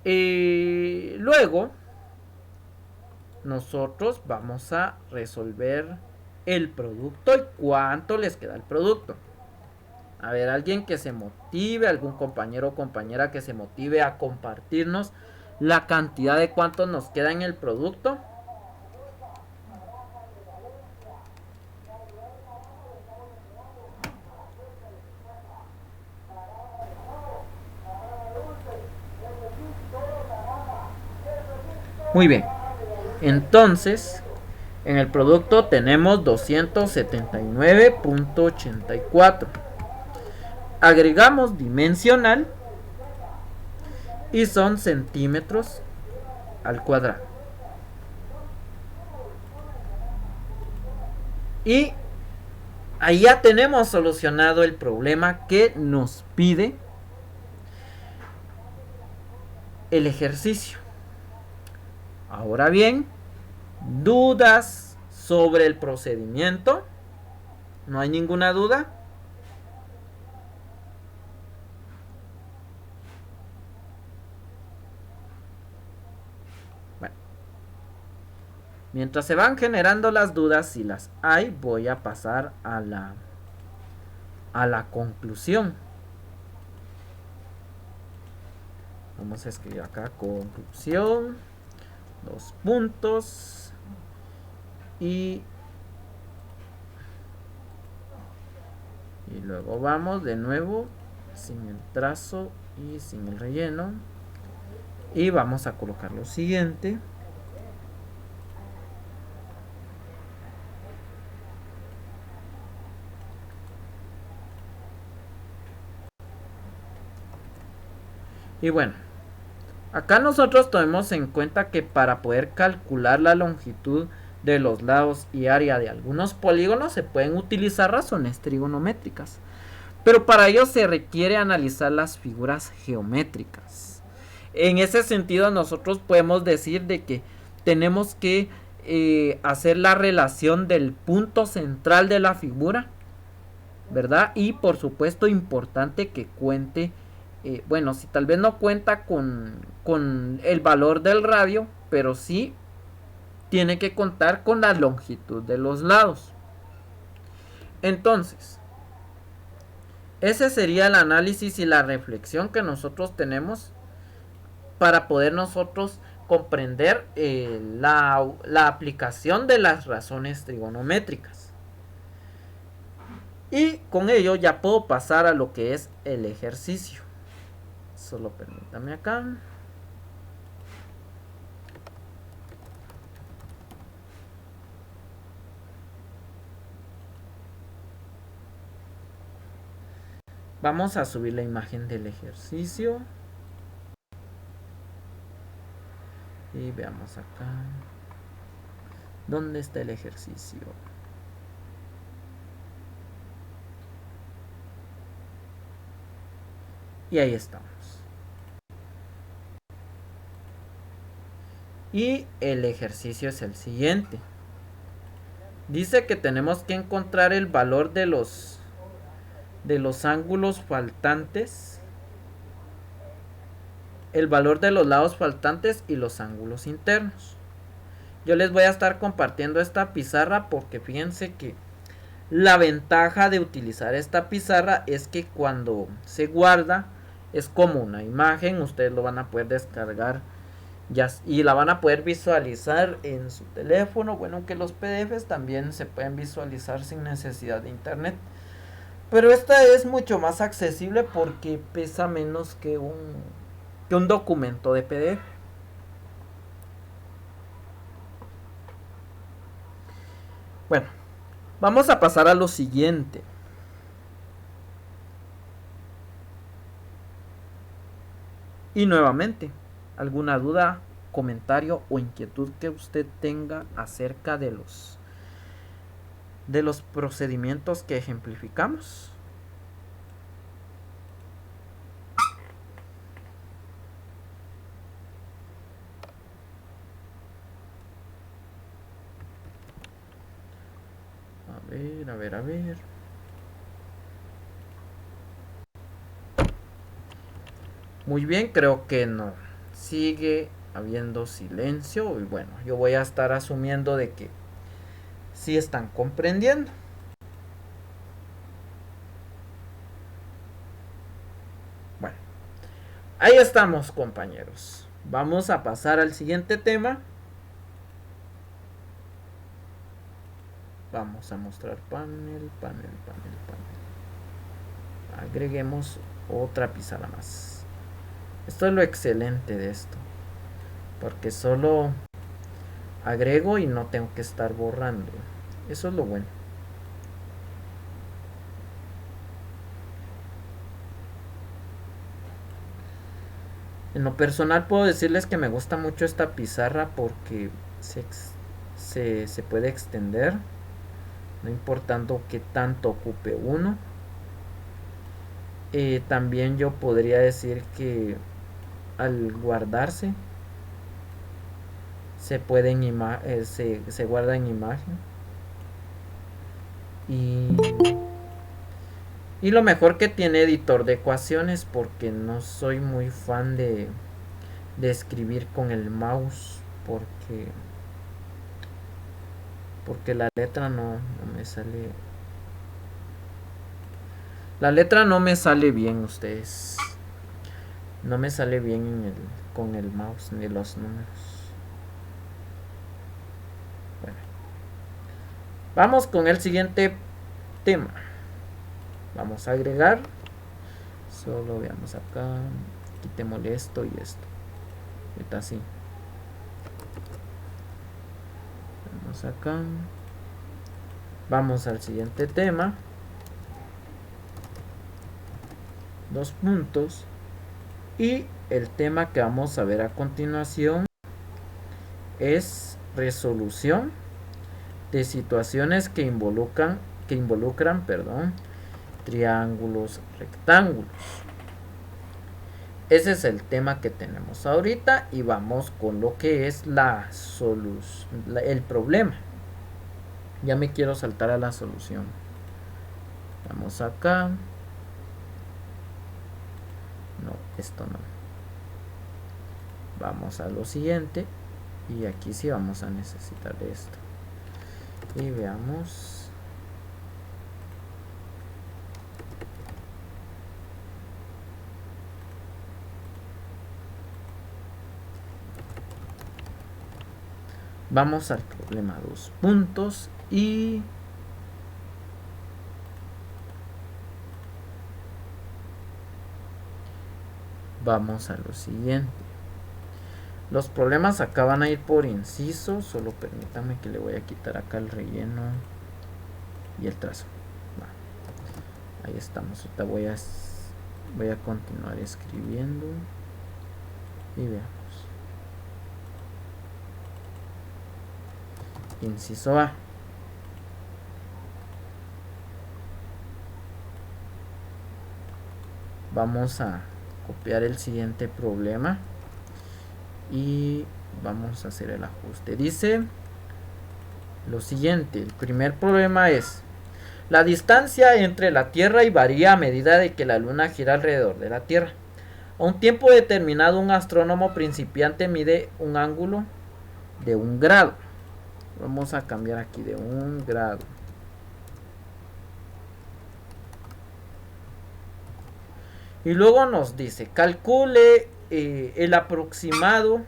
Luego nosotros vamos a resolver el producto y cuánto les queda el producto. A ver, alguien que se motive, algún compañero o compañera que se motive a compartirnos la cantidad de cuánto nos queda en el producto. Muy bien. Entonces, en el producto tenemos 279.84. Agregamos dimensional y son centímetros al cuadrado. Y ahí ya tenemos solucionado el problema que nos pide el ejercicio. Ahora bien, ¿dudas sobre el procedimiento? ¿No hay ninguna duda? Bueno, mientras se van generando las dudas, si las hay, voy a pasar a la conclusión. Vamos a escribir acá conclusión, 2 puntos, y luego vamos de nuevo sin el trazo y sin el relleno, y vamos a colocar lo siguiente. Y bueno, acá nosotros tomemos en cuenta que para poder calcular la longitud de los lados y área de algunos polígonos se pueden utilizar razones trigonométricas. Pero para ello se requiere analizar las figuras geométricas. En ese sentido nosotros podemos decir de que tenemos que hacer la relación del punto central de la figura, ¿verdad? Y por supuesto importante que cuente, bueno, si tal vez no cuenta con el valor del radio, pero sí tiene que contar con la longitud de los lados. Entonces, ese sería el análisis y la reflexión que nosotros tenemos para poder nosotros comprender la aplicación de las razones trigonométricas. Y con ello ya puedo pasar a lo que es el ejercicio. Solo permítame acá. Vamos a subir la imagen del ejercicio. Y veamos acá. ¿Dónde está el ejercicio? Y ahí estamos. Y el ejercicio es el siguiente. Dice que tenemos que encontrar el valor de los ángulos faltantes, el valor de los lados faltantes y los ángulos internos. Yo les voy a estar compartiendo esta pizarra porque fíjense que la ventaja de utilizar esta pizarra es que cuando se guarda es como una imagen, ustedes lo van a poder descargar y la van a poder visualizar en su teléfono. Bueno, que los PDFs también se pueden visualizar sin necesidad de internet, pero esta es mucho más accesible porque pesa menos que un documento de PDF. Bueno, vamos a pasar a lo siguiente. Y nuevamente, alguna duda, comentario o inquietud que usted tenga acerca de los procedimientos que ejemplificamos. A ver. Muy bien, creo que no. Sigue habiendo silencio y bueno, yo voy a estar asumiendo de que sí están comprendiendo. Bueno, ahí estamos, compañeros. Vamos a pasar al siguiente tema. Vamos a mostrar panel. Agreguemos otra pizarra más. Esto es lo excelente de esto, porque solo agrego y no tengo que estar borrando. Eso es lo bueno. En lo personal puedo decirles que me gusta mucho esta pizarra porque se puede extender, no importando qué tanto ocupe uno. También yo podría decir que al guardarse se guarda en imagen. Y lo mejor que tiene editor de ecuaciones, porque no soy muy fan de escribir con el mouse, porque la letra no me sale. La letra no me sale bien, ustedes. No me sale bien con el mouse ni los números. Bueno. Vamos con el siguiente tema. Vamos a agregar. Solo veamos acá. Quitemos esto y esto. Está así. Vamos acá. Vamos al siguiente tema. 2 puntos. Y el tema que vamos a ver a continuación es resolución de situaciones que involucran triángulos rectángulos. Ese es el tema que tenemos ahorita y vamos con lo que es la solución, el problema. Ya me quiero saltar a la solución. Vamos acá. No, esto no. Vamos a lo siguiente. Y aquí sí vamos a necesitar esto. Y veamos. Vamos al problema 2 puntos y vamos a lo siguiente. Los problemas acá van a ir por inciso. Solo permítame que le voy a quitar acá el relleno y el trazo. Ahí estamos. Ahorita voy a continuar escribiendo y veamos. Inciso A. Vamos a copiar el siguiente problema y vamos a hacer el ajuste. Dice lo siguiente: el primer problema es: la distancia entre la Tierra y varía a medida de que la Luna gira alrededor de la Tierra. A un tiempo determinado, un astrónomo principiante mide un ángulo de 1 grado. Vamos a cambiar aquí de 1 grado. Y luego nos dice: calcule el aproximado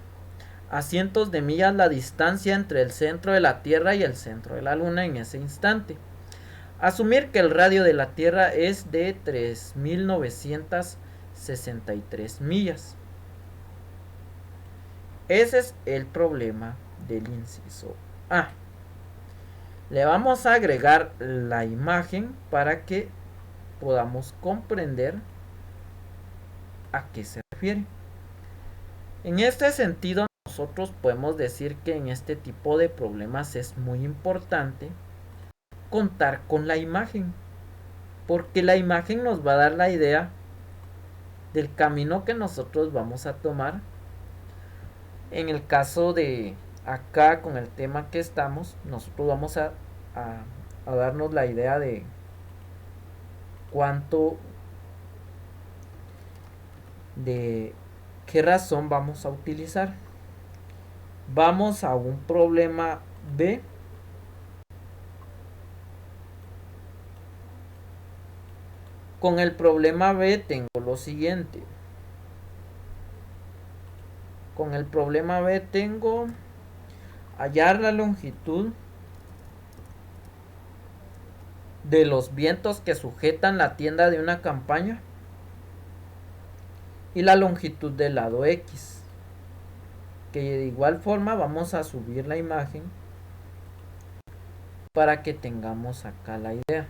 a cientos de millas la distancia entre el centro de la Tierra y el centro de la Luna en ese instante. Asumir que el radio de la Tierra es de 3.963 millas. Ese es el problema del inciso A. Le vamos a agregar la imagen para que podamos comprender a qué se refiere. En este sentido, nosotros podemos decir que en este tipo de problemas es muy importante contar con la imagen, porque la imagen nos va a dar la idea del camino que nosotros vamos a tomar. En el caso de acá, con el tema que estamos, nosotros vamos a darnos la idea de cuánto, de qué razón vamos a utilizar. Vamos a un problema B. Con el problema B tengo lo siguiente. Con el problema B tengo hallar la longitud de los vientos que sujetan la tienda de una campaña y la longitud del lado X. Que de igual forma vamos a subir la imagen para que tengamos acá la idea.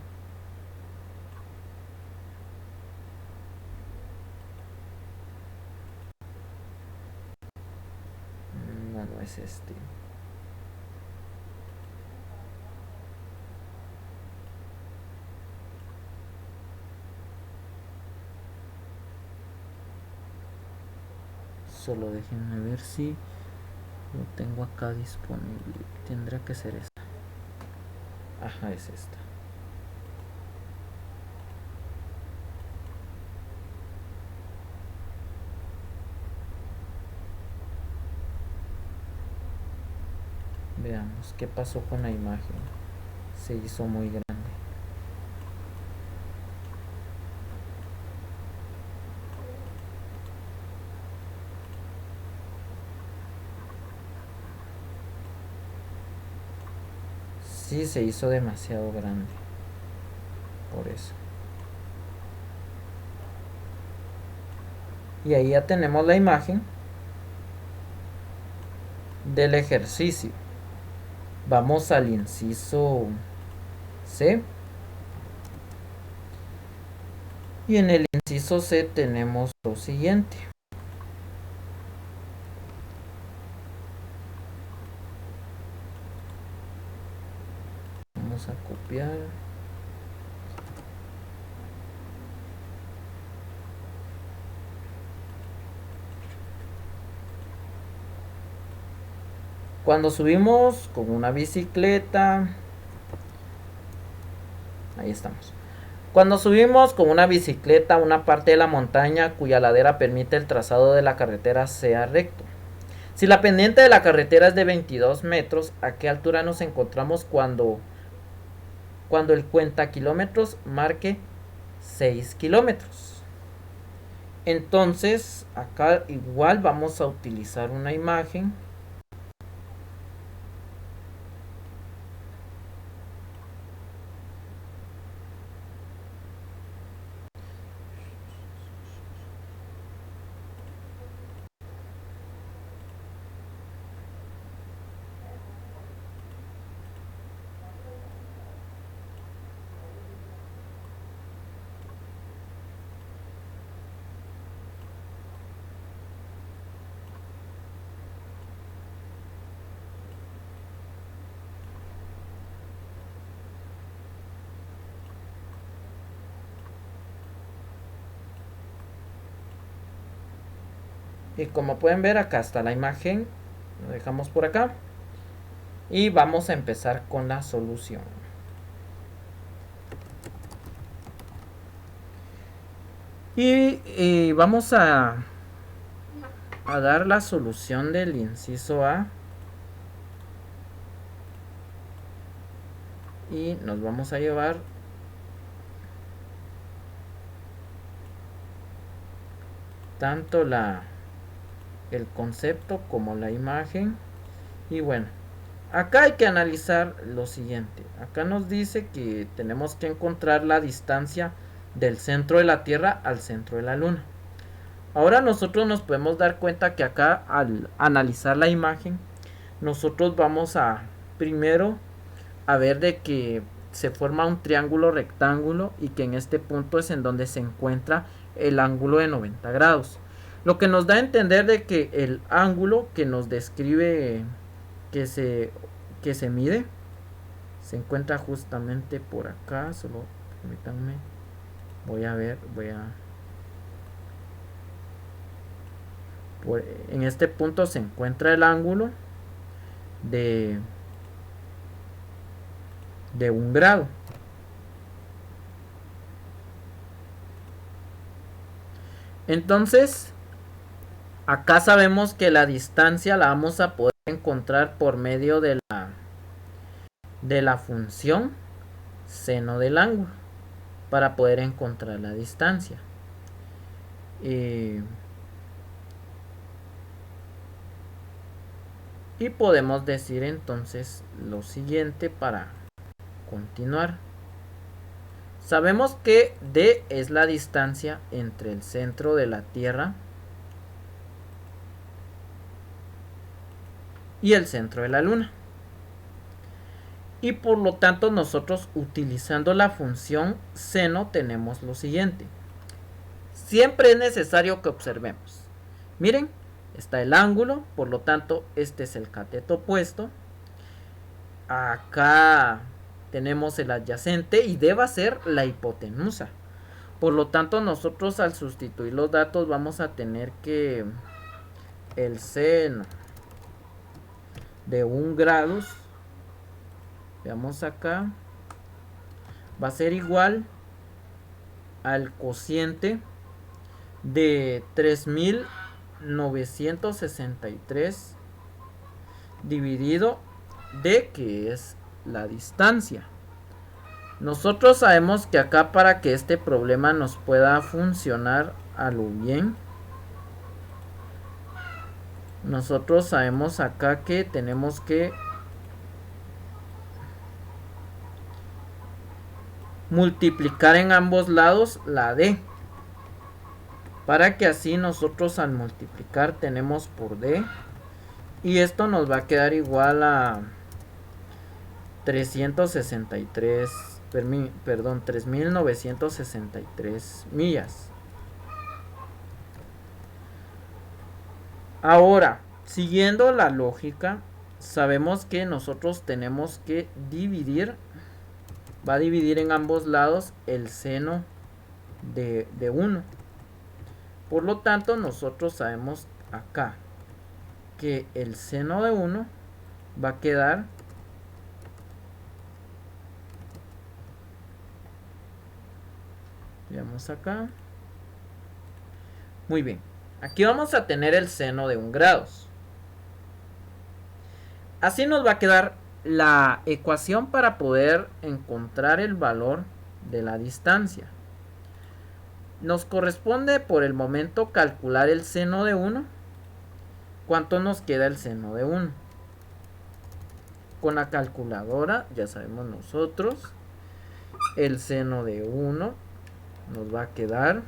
No es este. Solo déjenme ver si lo tengo acá disponible. Tendrá que ser esta. Ajá, es esta. Veamos qué pasó con la imagen. Se hizo muy grande. Sí, se hizo demasiado grande. Por eso. Y ahí ya tenemos la imagen del ejercicio. Vamos al inciso C. Y en el inciso C tenemos lo siguiente. Vamos a copiar. Cuando subimos con una bicicleta, ahí estamos. Cuando subimos con una bicicleta a una parte de la montaña cuya ladera permite el trazado de la carretera sea recto. Si la pendiente de la carretera es de 22 metros, ¿a qué altura nos encontramos cuando el cuenta kilómetros marque 6 kilómetros? Entonces, acá igual vamos a utilizar una imagen. Y como pueden ver, acá está la imagen. Lo dejamos por acá. Y vamos a empezar con la solución. Y vamos a dar la solución del inciso A. Y nos vamos a llevar tanto el concepto como la imagen. Y bueno, acá hay que analizar lo siguiente. Acá nos dice que tenemos que encontrar la distancia del centro de la Tierra al centro de la Luna. Ahora nosotros nos podemos dar cuenta que acá al analizar la imagen, nosotros vamos a primero a ver de que se forma un triángulo rectángulo y que en este punto es en donde se encuentra el ángulo de 90 grados. Lo que nos da a entender de que el ángulo que nos describe que se mide se encuentra justamente por acá. Solo permítanme, en este punto se encuentra el ángulo de 1 grado. Entonces, acá sabemos que la distancia la vamos a poder encontrar por medio de la función seno del ángulo para poder encontrar la distancia. Y podemos decir entonces lo siguiente para continuar. Sabemos que D es la distancia entre el centro de la Tierra y el centro de la Luna. Y por lo tanto nosotros utilizando la función seno tenemos lo siguiente. Siempre es necesario que observemos. Miren, está el ángulo, por lo tanto este es el cateto opuesto. Acá tenemos el adyacente y D va a ser la hipotenusa. Por lo tanto nosotros al sustituir los datos vamos a tener que el seno de 1 grado, veamos acá, va a ser igual al cociente de 3963 dividido D, que es la distancia. Nosotros sabemos que acá, para que este problema nos pueda funcionar a lo bien, nosotros sabemos acá que tenemos que multiplicar en ambos lados la D, para que así nosotros al multiplicar tenemos por D, y esto nos va a quedar igual a 3963 millas. Ahora, siguiendo la lógica, sabemos que nosotros tenemos que dividir, va a dividir en ambos lados el seno de 1. Por lo tanto, nosotros sabemos acá que el seno de 1 va a quedar veamos acá. Muy bien, aquí vamos a tener el seno de 1 grado. Así nos va a quedar la ecuación para poder encontrar el valor de la distancia. Nos corresponde por el momento calcular el seno de 1. ¿Cuánto nos queda el seno de 1? Con la calculadora ya sabemos nosotros. El seno de 1 nos va a quedar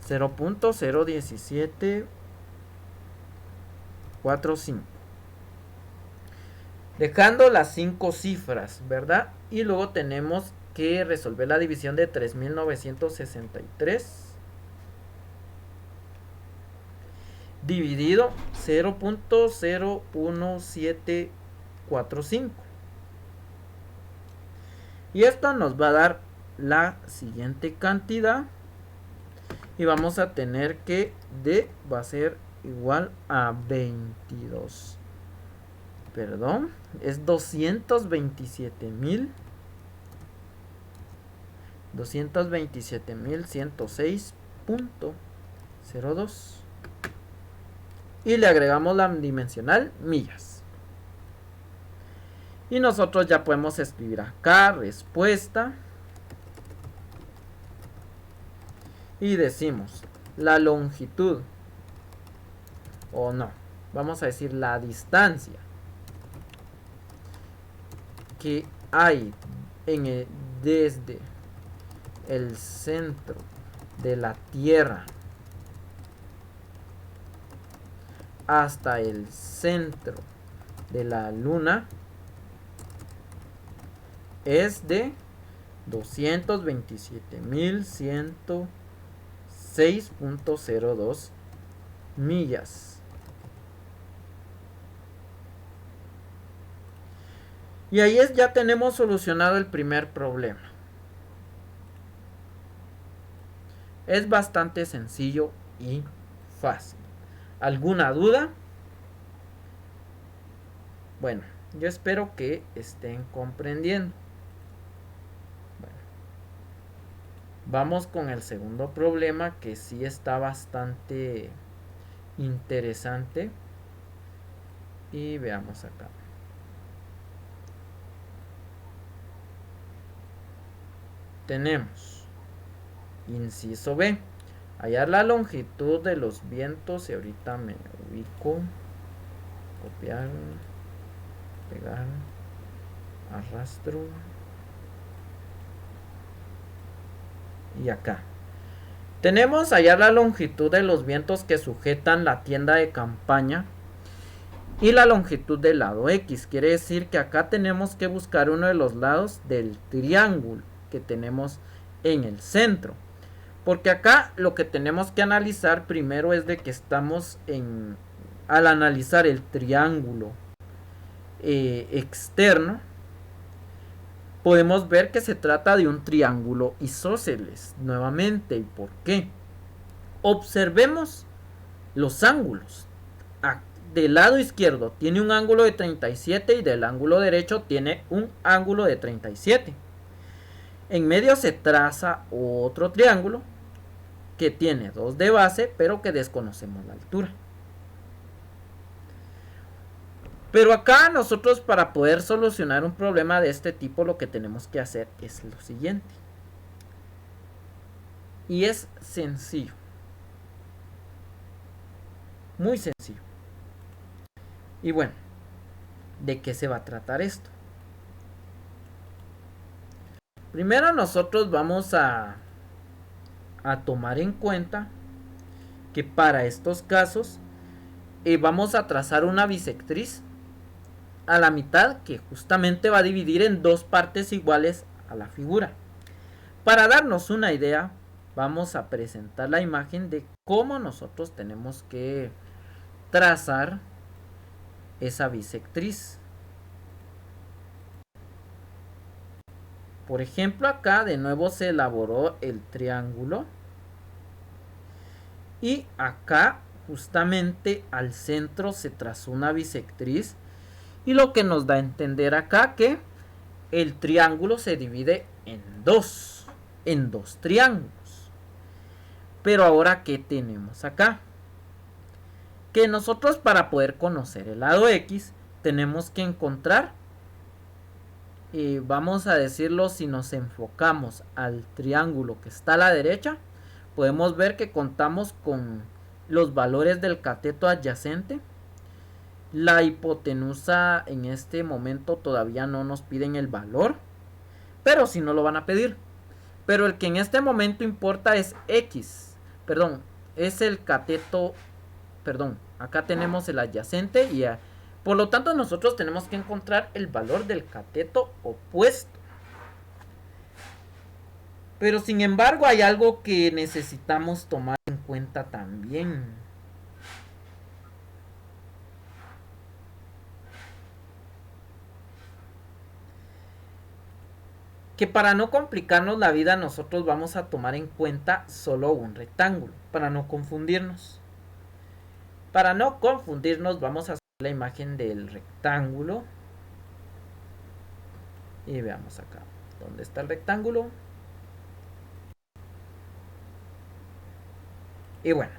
0.01745. Dejando las 5 cifras, ¿verdad? Y luego tenemos que resolver la división de 3963 dividido 0.01745. Y esto nos va a dar la siguiente cantidad. Y vamos a tener que D va a ser igual a 22. Perdón, es 227.106.02. Y le agregamos la dimensional millas. Y nosotros ya podemos escribir acá respuesta. Y decimos la longitud. O no, vamos a decir la distancia que hay desde el centro de la Tierra hasta el centro de la Luna es de 227.106.02 millas. Y ahí ya tenemos solucionado el primer problema. Es bastante sencillo y fácil. ¿Alguna duda? Bueno, yo espero que estén comprendiendo. Bueno, vamos con el segundo problema, que sí está bastante interesante. Y veamos acá. Tenemos inciso B, hallar la longitud de los vientos. Y ahorita me ubico, copiar, pegar, arrastro y acá tenemos hallar la longitud de los vientos que sujetan la tienda de campaña y la longitud del lado X. Quiere decir que acá tenemos que buscar uno de los lados del triángulo que tenemos en el centro, porque acá lo que tenemos que analizar primero es de que estamos al analizar el triángulo externo, podemos ver que se trata de un triángulo isósceles nuevamente. ¿Y por qué? Observemos los ángulos. Del lado izquierdo tiene un ángulo de 37 y del ángulo derecho tiene un ángulo de 37. En medio se traza otro triángulo que tiene 2 de base, pero que desconocemos la altura. Pero acá nosotros, para poder solucionar un problema de este tipo, lo que tenemos que hacer es lo siguiente. Y es sencillo. Muy sencillo. Y bueno, ¿de qué se va a tratar esto? Primero nosotros vamos a tomar en cuenta que para estos casos vamos a trazar una bisectriz a la mitad, que justamente va a dividir en 2 partes iguales a la figura. Para darnos una idea, vamos a presentar la imagen de cómo nosotros tenemos que trazar esa bisectriz. Por ejemplo, acá de nuevo se elaboró el triángulo y acá justamente al centro se trazó una bisectriz Y lo que nos da a entender acá que el triángulo se divide en dos triángulos. Pero ahora, ¿qué tenemos acá? Que nosotros, para poder conocer el lado X, tenemos que encontrar, vamos a decirlo, si nos enfocamos al triángulo que está a la derecha, podemos ver que contamos con los valores del cateto adyacente. La hipotenusa en este momento todavía no nos piden el valor, pero si no lo van a pedir. Pero el que en este momento importa es X, perdón, es el cateto, perdón, acá tenemos el adyacente y por lo tanto nosotros tenemos que encontrar el valor del cateto opuesto. Pero sin embargo hay algo que necesitamos tomar en cuenta también. Que para no complicarnos la vida nosotros vamos a tomar en cuenta solo un rectángulo, para no confundirnos. Para no confundirnos vamos a hacer la imagen del rectángulo. Y veamos acá, ¿dónde está el rectángulo? Y bueno,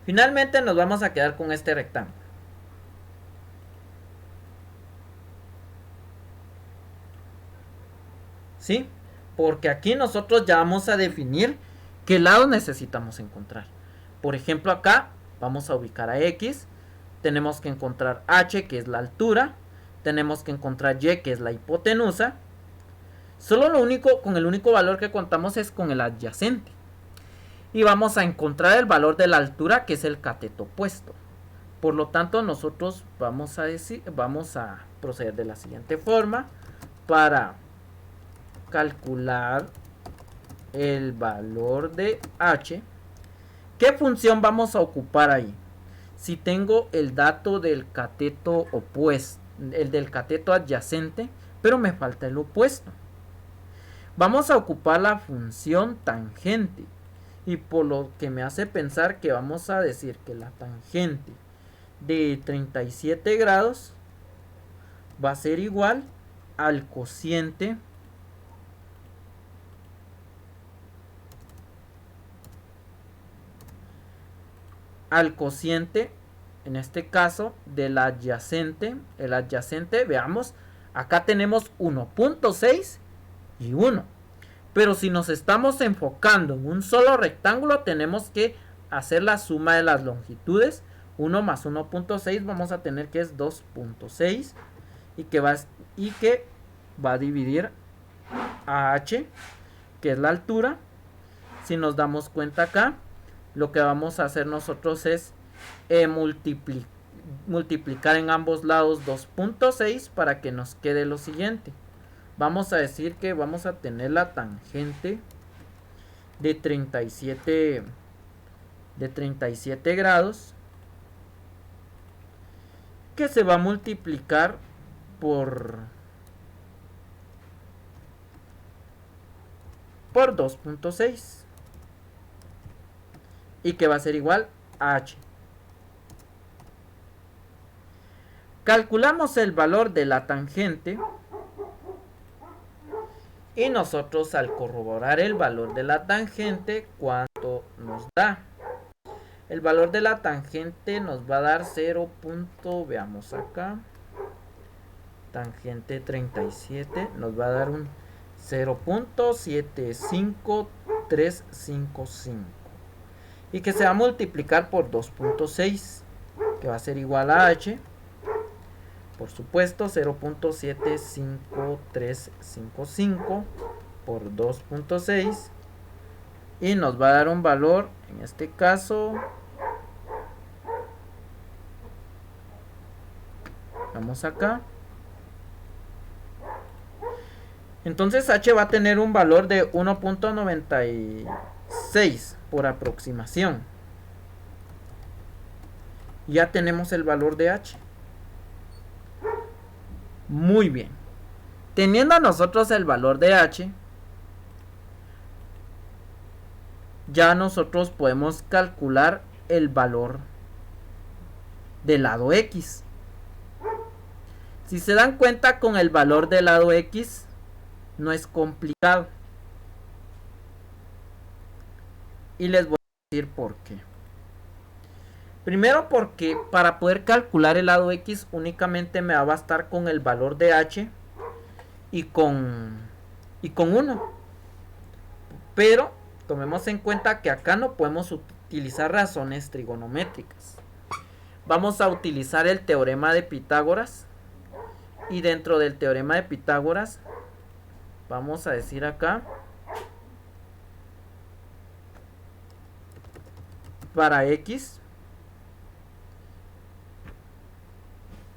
finalmente nos vamos a quedar con este rectángulo. ¿Sí? Porque aquí nosotros ya vamos a definir qué lado necesitamos encontrar. Por ejemplo, acá vamos a ubicar a X. Tenemos que encontrar H, que es la altura. Tenemos que encontrar Y, que es la hipotenusa. Solo con el único valor que contamos es con el adyacente. Y vamos a encontrar el valor de la altura, que es el cateto opuesto. Por lo tanto, nosotros vamos a proceder de la siguiente forma para calcular el valor de H. ¿Qué función vamos a ocupar ahí? Si tengo el dato del cateto opuesto, el del cateto adyacente, pero me falta el opuesto, vamos a ocupar la función tangente. Y por lo que me hace pensar que vamos a decir que la tangente de 37 grados va a ser igual al cociente en este caso del adyacente. El adyacente, veamos, acá tenemos 1.6 y 1, pero si nos estamos enfocando en un solo rectángulo tenemos que hacer la suma de las longitudes. 1 más 1.6 vamos a tener que es 2.6 y que va a dividir a H, que es la altura. Si nos damos cuenta acá, lo que vamos a hacer nosotros es multiplicar en ambos lados 2.6 para que nos quede lo siguiente. Vamos a decir que vamos a tener la tangente de 37 grados, que se va a multiplicar por 2.6 y que va a ser igual a H. Calculamos el valor de la tangente y nosotros, al corroborar el valor de la tangente, ¿cuánto nos da? El valor de la tangente nos va a dar 0. Veamos acá, tangente 37 nos va a dar un 0.75355 y que se va a multiplicar por 2.6, que va a ser igual a H, por supuesto, 0.75355 por 2.6 y nos va a dar un valor, en este caso, vamos acá, entonces H va a tener un valor de 1.96 por aproximación. Ya tenemos el valor de H. Muy bien. Teniendo nosotros el valor de H, ya nosotros podemos calcular el valor del lado X. Si se dan cuenta, con el valor del lado X no es complicado. Y les voy a decir por qué. Primero porque para poder calcular el lado X únicamente me va a bastar con el valor de H y con 1. Pero tomemos en cuenta que acá no podemos utilizar razones trigonométricas. Vamos a utilizar el teorema de Pitágoras. Y dentro del teorema de Pitágoras vamos a decir acá, para X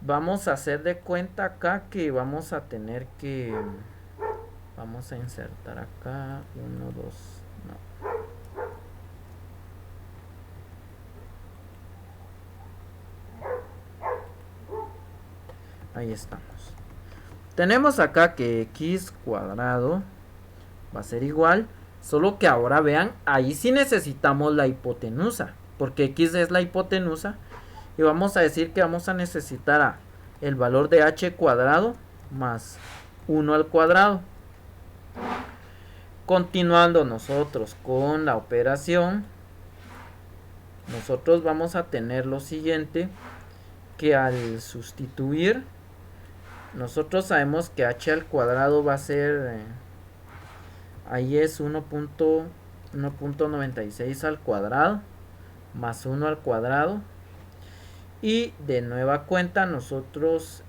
vamos a hacer de cuenta acá que vamos a tener que, vamos a insertar acá 1, 2, no. Ahí estamos. Tenemos acá que x cuadrado va a ser igual, solo que ahora vean, ahí sí necesitamos la hipotenusa, porque x es la hipotenusa. Y vamos a decir que vamos a necesitar el valor de h cuadrado más 1 al cuadrado. Continuando nosotros con la operación, nosotros vamos a tener lo siguiente, que al sustituir, nosotros sabemos que h al cuadrado va a ser, ahí es 1.96 al cuadrado más 1 al cuadrado. Y de nueva cuenta nosotros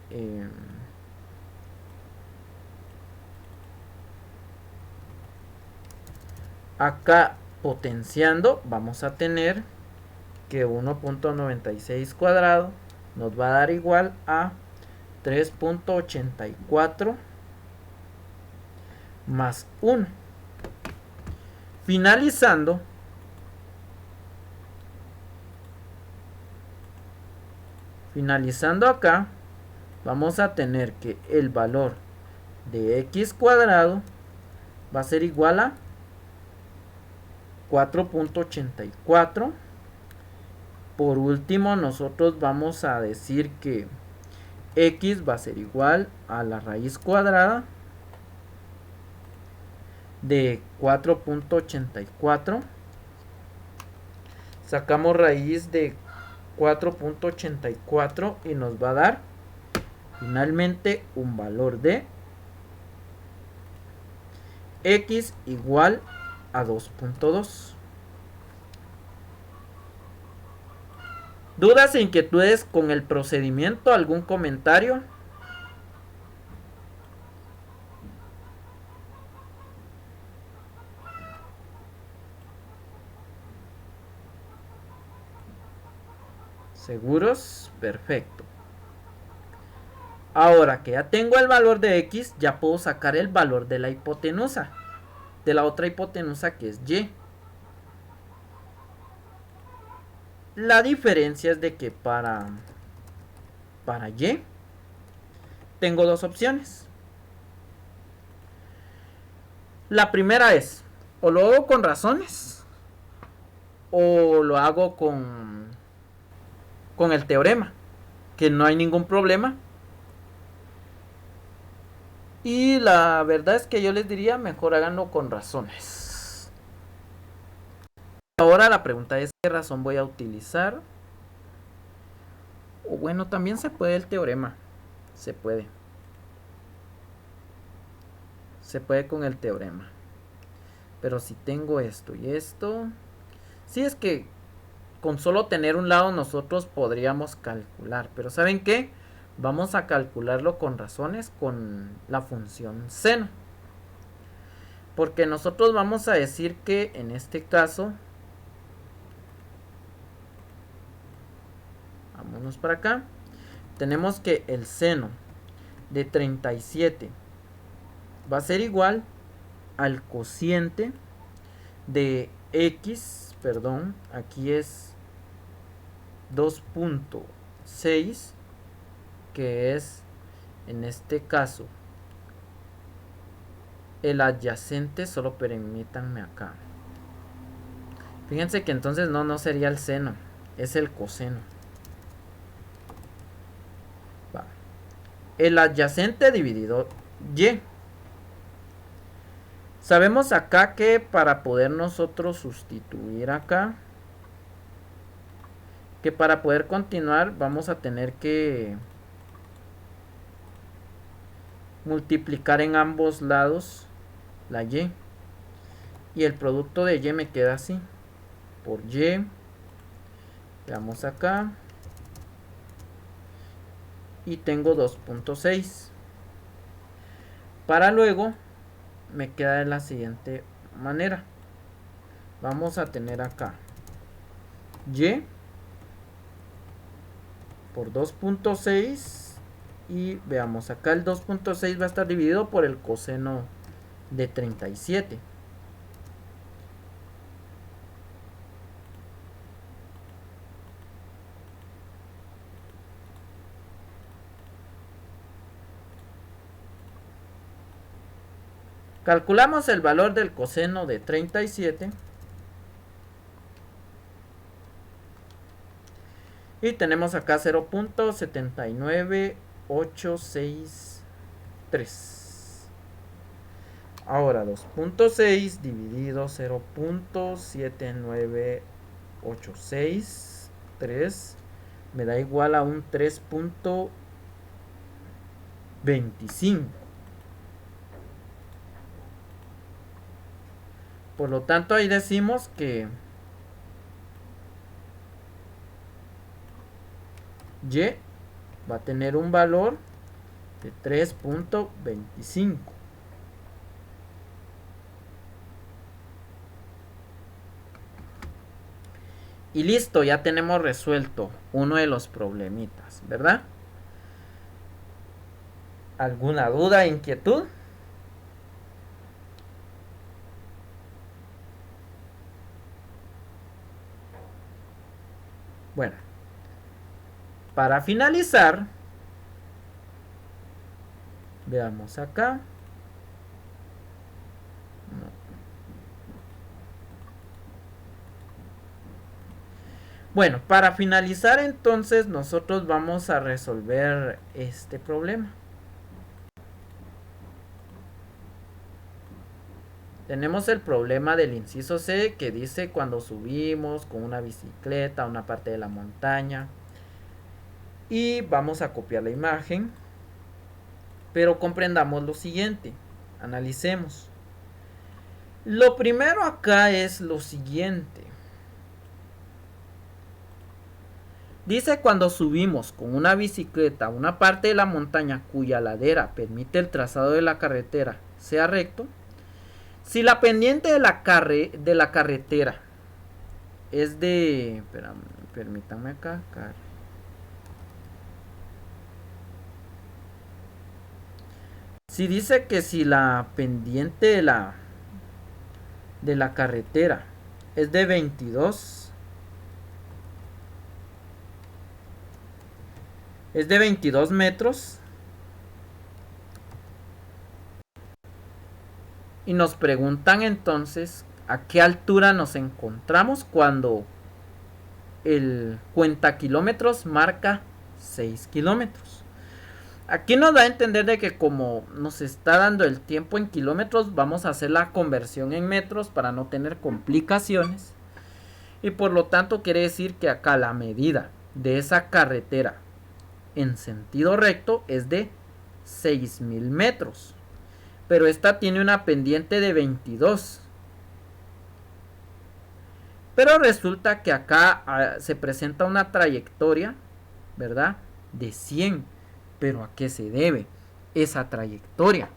acá potenciando vamos a tener que 1.96 cuadrado nos va a dar igual a 3.84 más 1. Finalizando, acá vamos a tener que el valor de x cuadrado va a ser igual a 4.84. Por último, nosotros vamos a decir que x va a ser igual a la raíz cuadrada de 4.84. Sacamos raíz de 4.84 y nos va a dar finalmente un valor de x igual a 2.2. ¿Dudas e inquietudes con el procedimiento? ¿Algún comentario? ¿Seguros? Perfecto. Ahora que ya tengo el valor de x, ya puedo sacar el valor de la hipotenusa, de la otra hipotenusa que es y. La diferencia es de que para y tengo dos opciones. La primera es, o lo hago con razones, o lo hago con el teorema, que no hay ningún problema. Y la verdad es que yo les diría, mejor háganlo con razones. Ahora la pregunta es, ¿qué razón voy a utilizar? O bueno, también se puede el teorema. Se puede con el teorema. Pero si tengo esto y esto, sí, es que con solo tener un lado nosotros podríamos calcular. Pero ¿saben qué? Vamos a calcularlo con razones, con la función seno. Porque nosotros vamos a decir que en este caso, vámonos para acá, tenemos que el seno de 37 va a ser igual al cociente de x, perdón, aquí es 2.6, que es en este caso el adyacente, solo permítanme acá. Fíjense que entonces no sería el seno, es el coseno. Va. el adyacente dividido y. Sabemos acá que para poder nosotros sustituir acá, que para poder continuar vamos a tener que multiplicar en ambos lados la y. Y el producto de y me queda así. Por y. Veamos acá. Y tengo 2.6. Para luego me queda de la siguiente manera. Vamos a tener acá y por 2.6 y veamos acá el 2.6 va a estar dividido por el coseno de 37. Calculamos el valor del coseno de 37 y tenemos acá 0.79863. Ahora 2.6 dividido 0.79863 me da igual a un 3.25. Por lo tanto, ahí decimos que y va a tener un valor de 3.25. Y listo, ya tenemos resuelto uno de los problemitas, ¿verdad? ¿Alguna duda, inquietud? Bueno, para finalizar, veamos acá. No. Bueno, para finalizar entonces nosotros vamos a resolver este problema. Tenemos el problema del inciso C que dice cuando subimos con una bicicleta a una parte de la montaña. Y vamos a copiar la imagen. Pero comprendamos lo siguiente. Analicemos. Lo primero acá es lo siguiente. Dice cuando subimos con una bicicleta a una parte de la montaña cuya ladera permite el trazado de la carretera sea recto. Si la pendiente de la carretera es de... permítanme acá. Si dice que si la pendiente de la carretera es de 22 metros y nos preguntan entonces a qué altura nos encontramos cuando el cuenta kilómetros marca 6 kilómetros. Aquí nos da a entender de que como nos está dando el tiempo en kilómetros, vamos a hacer la conversión en metros para no tener complicaciones. Y por lo tanto quiere decir que acá la medida de esa carretera en sentido recto es de 6.000 metros. Pero esta tiene una pendiente de 22. Pero resulta que acá se presenta una trayectoria, ¿verdad? De 100. Pero ¿a qué se debe esa trayectoria?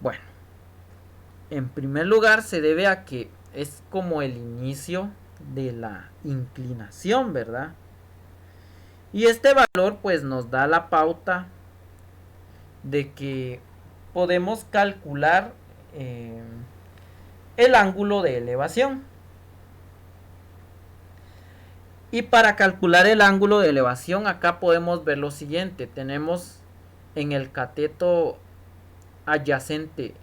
Bueno, en primer lugar se debe a que es como el inicio de la inclinación, ¿verdad? Y este valor pues nos da la pauta de que podemos calcular el ángulo de elevación. Y para calcular el ángulo de elevación acá podemos ver lo siguiente. Tenemos en el cateto adyacente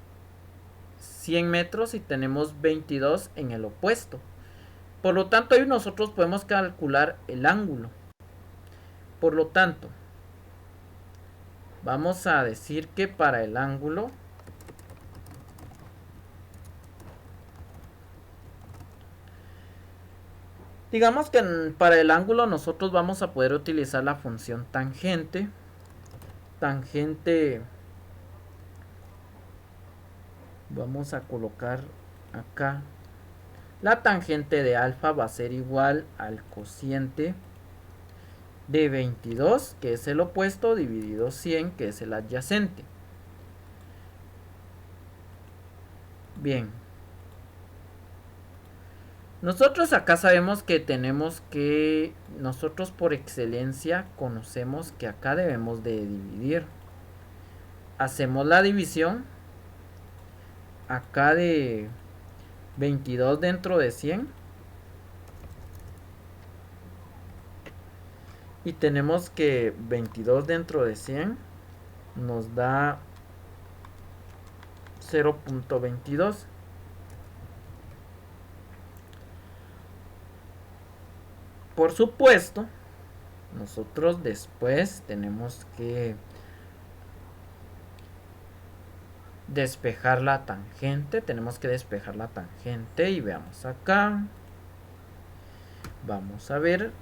100 metros y tenemos 22 en el opuesto. Por lo tanto ahí nosotros podemos calcular el ángulo. Por lo tanto, vamos a decir que para el ángulo digamos que para el ángulo nosotros vamos a poder utilizar la función tangente. Tangente vamos a colocar acá. La tangente de alfa va a ser igual al cociente de 22, que es el opuesto, dividido 100, que es el adyacente. Bien. Nosotros acá sabemos que tenemos que, nosotros por excelencia conocemos que acá debemos de dividir. Hacemos la división acá de 22 dentro de 100. Y tenemos que 22 dentro de 100 nos da 0.22. Por supuesto, nosotros después tenemos que despejar la tangente. Tenemos que despejar la tangente y veamos acá. Vamos a ver.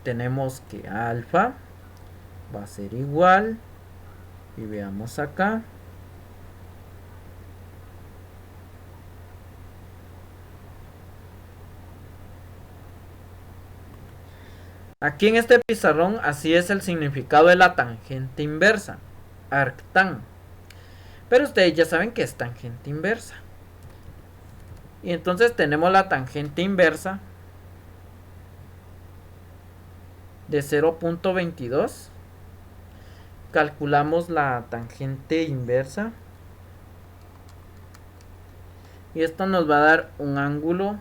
Tenemos que alfa va a ser igual. Y veamos acá. Aquí en este pizarrón así es el significado de la tangente inversa, arctan. Pero ustedes ya saben que es tangente inversa. Y entonces tenemos la tangente inversa de 0.22. Calculamos la tangente inversa. Y esto nos va a dar un ángulo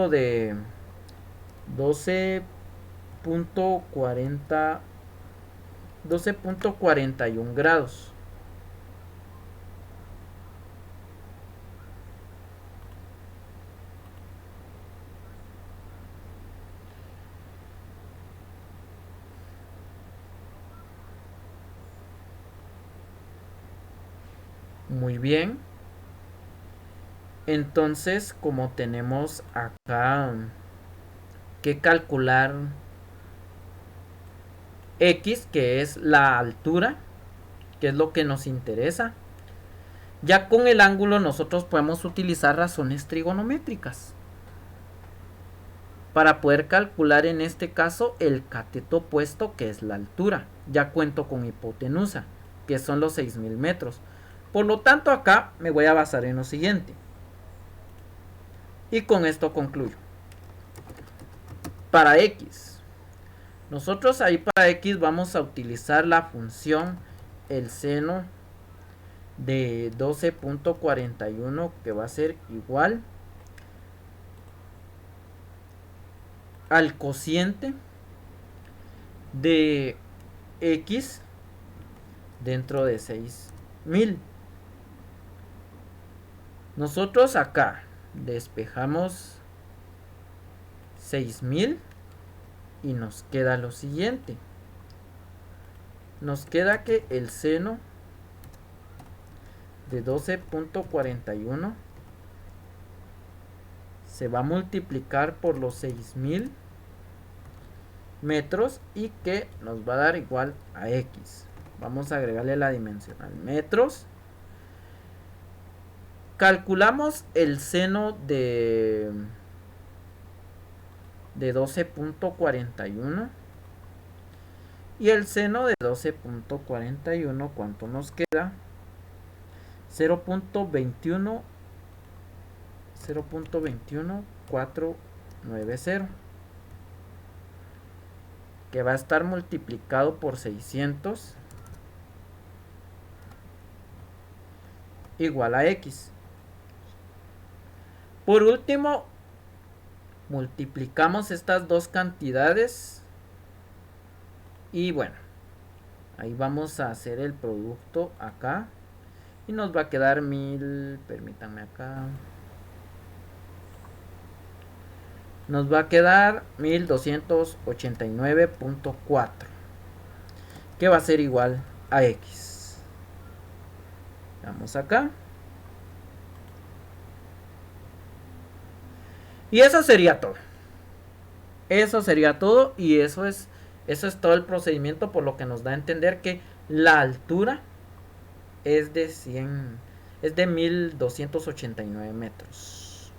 de 12.41 grados. Muy bien. Entonces, como tenemos acá que calcular X, que es la altura, que es lo que nos interesa, ya con el ángulo nosotros podemos utilizar razones trigonométricas para poder calcular en este caso el cateto opuesto, que es la altura. Ya cuento con hipotenusa, que son los 6000 metros. Por lo tanto, acá me voy a basar en lo siguiente. Y con esto concluyo. Para X, nosotros ahí para X vamos a utilizar la función el seno de 12.41, que va a ser igual al cociente de X dentro de 6000. Nosotros acá despejamos 6000 y nos queda lo siguiente. Nos queda que el seno de 12.41 se va a multiplicar por los 6000 metros y que nos va a dar igual a X. Vamos a agregarle la dimensional metros. Calculamos el seno de 12.41 y el seno de 12.41, ¿cuánto nos queda? 0.21490, que va a estar multiplicado por 600 igual a X. Por último, multiplicamos estas dos cantidades y bueno, ahí vamos a hacer el producto acá y nos va a quedar 1000, permítanme acá, nos va a quedar 1289.4, que va a ser igual a X. Vamos acá. Y eso sería todo. Eso sería todo. Y eso es todo el procedimiento, por lo que nos da a entender que la altura es de 1289 metros.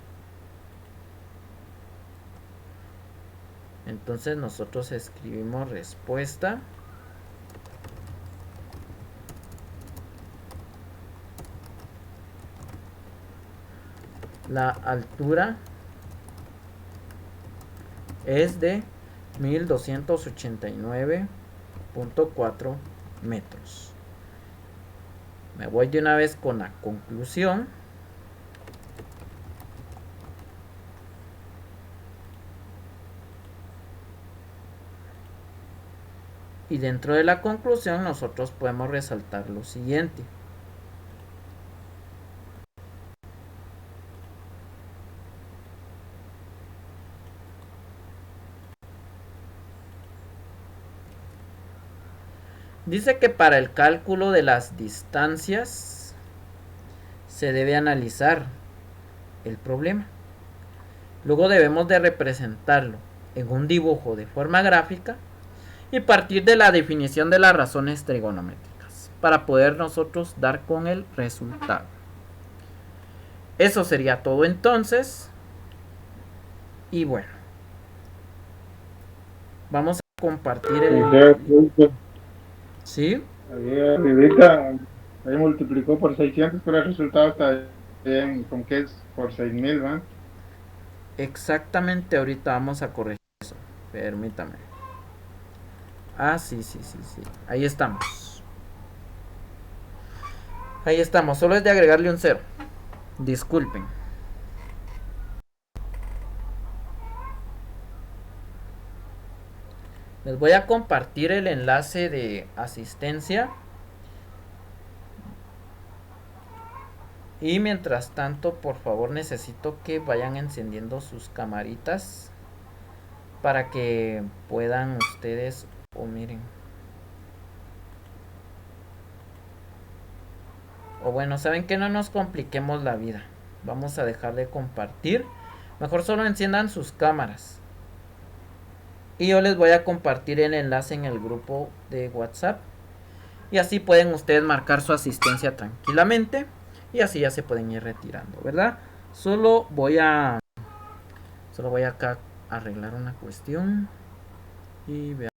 Entonces nosotros escribimos respuesta. La altura es de 1289.4 metros. Me voy de una vez con la conclusión. Y dentro de la conclusión nosotros podemos resaltar lo siguiente. Dice que para el cálculo de las distancias se debe analizar el problema. Luego debemos de representarlo en un dibujo de forma gráfica y partir de la definición de las razones trigonométricas para poder nosotros dar con el resultado. Eso sería todo entonces. Y bueno, vamos a compartir el... ¿Sí? Ahorita ahí multiplicó por 600, pero el resultado está bien, con que es por 6000, ¿va? Exactamente, ahorita vamos a corregir eso. Permítame. Ah, sí. Ahí estamos. Ahí estamos. Solo es de agregarle un 0. Disculpen. Les voy a compartir el enlace de asistencia. Y mientras tanto, por favor, necesito que vayan encendiendo sus camaritas para que puedan ustedes... O miren. O bueno, ¿saben qué? No nos compliquemos la vida. Vamos a dejar de compartir. Mejor solo enciendan sus cámaras. Y yo les voy a compartir el enlace en el grupo de WhatsApp. Y así pueden ustedes marcar su asistencia tranquilamente. Y así ya se pueden ir retirando, ¿verdad? Solo voy acá a arreglar una cuestión. Y veamos.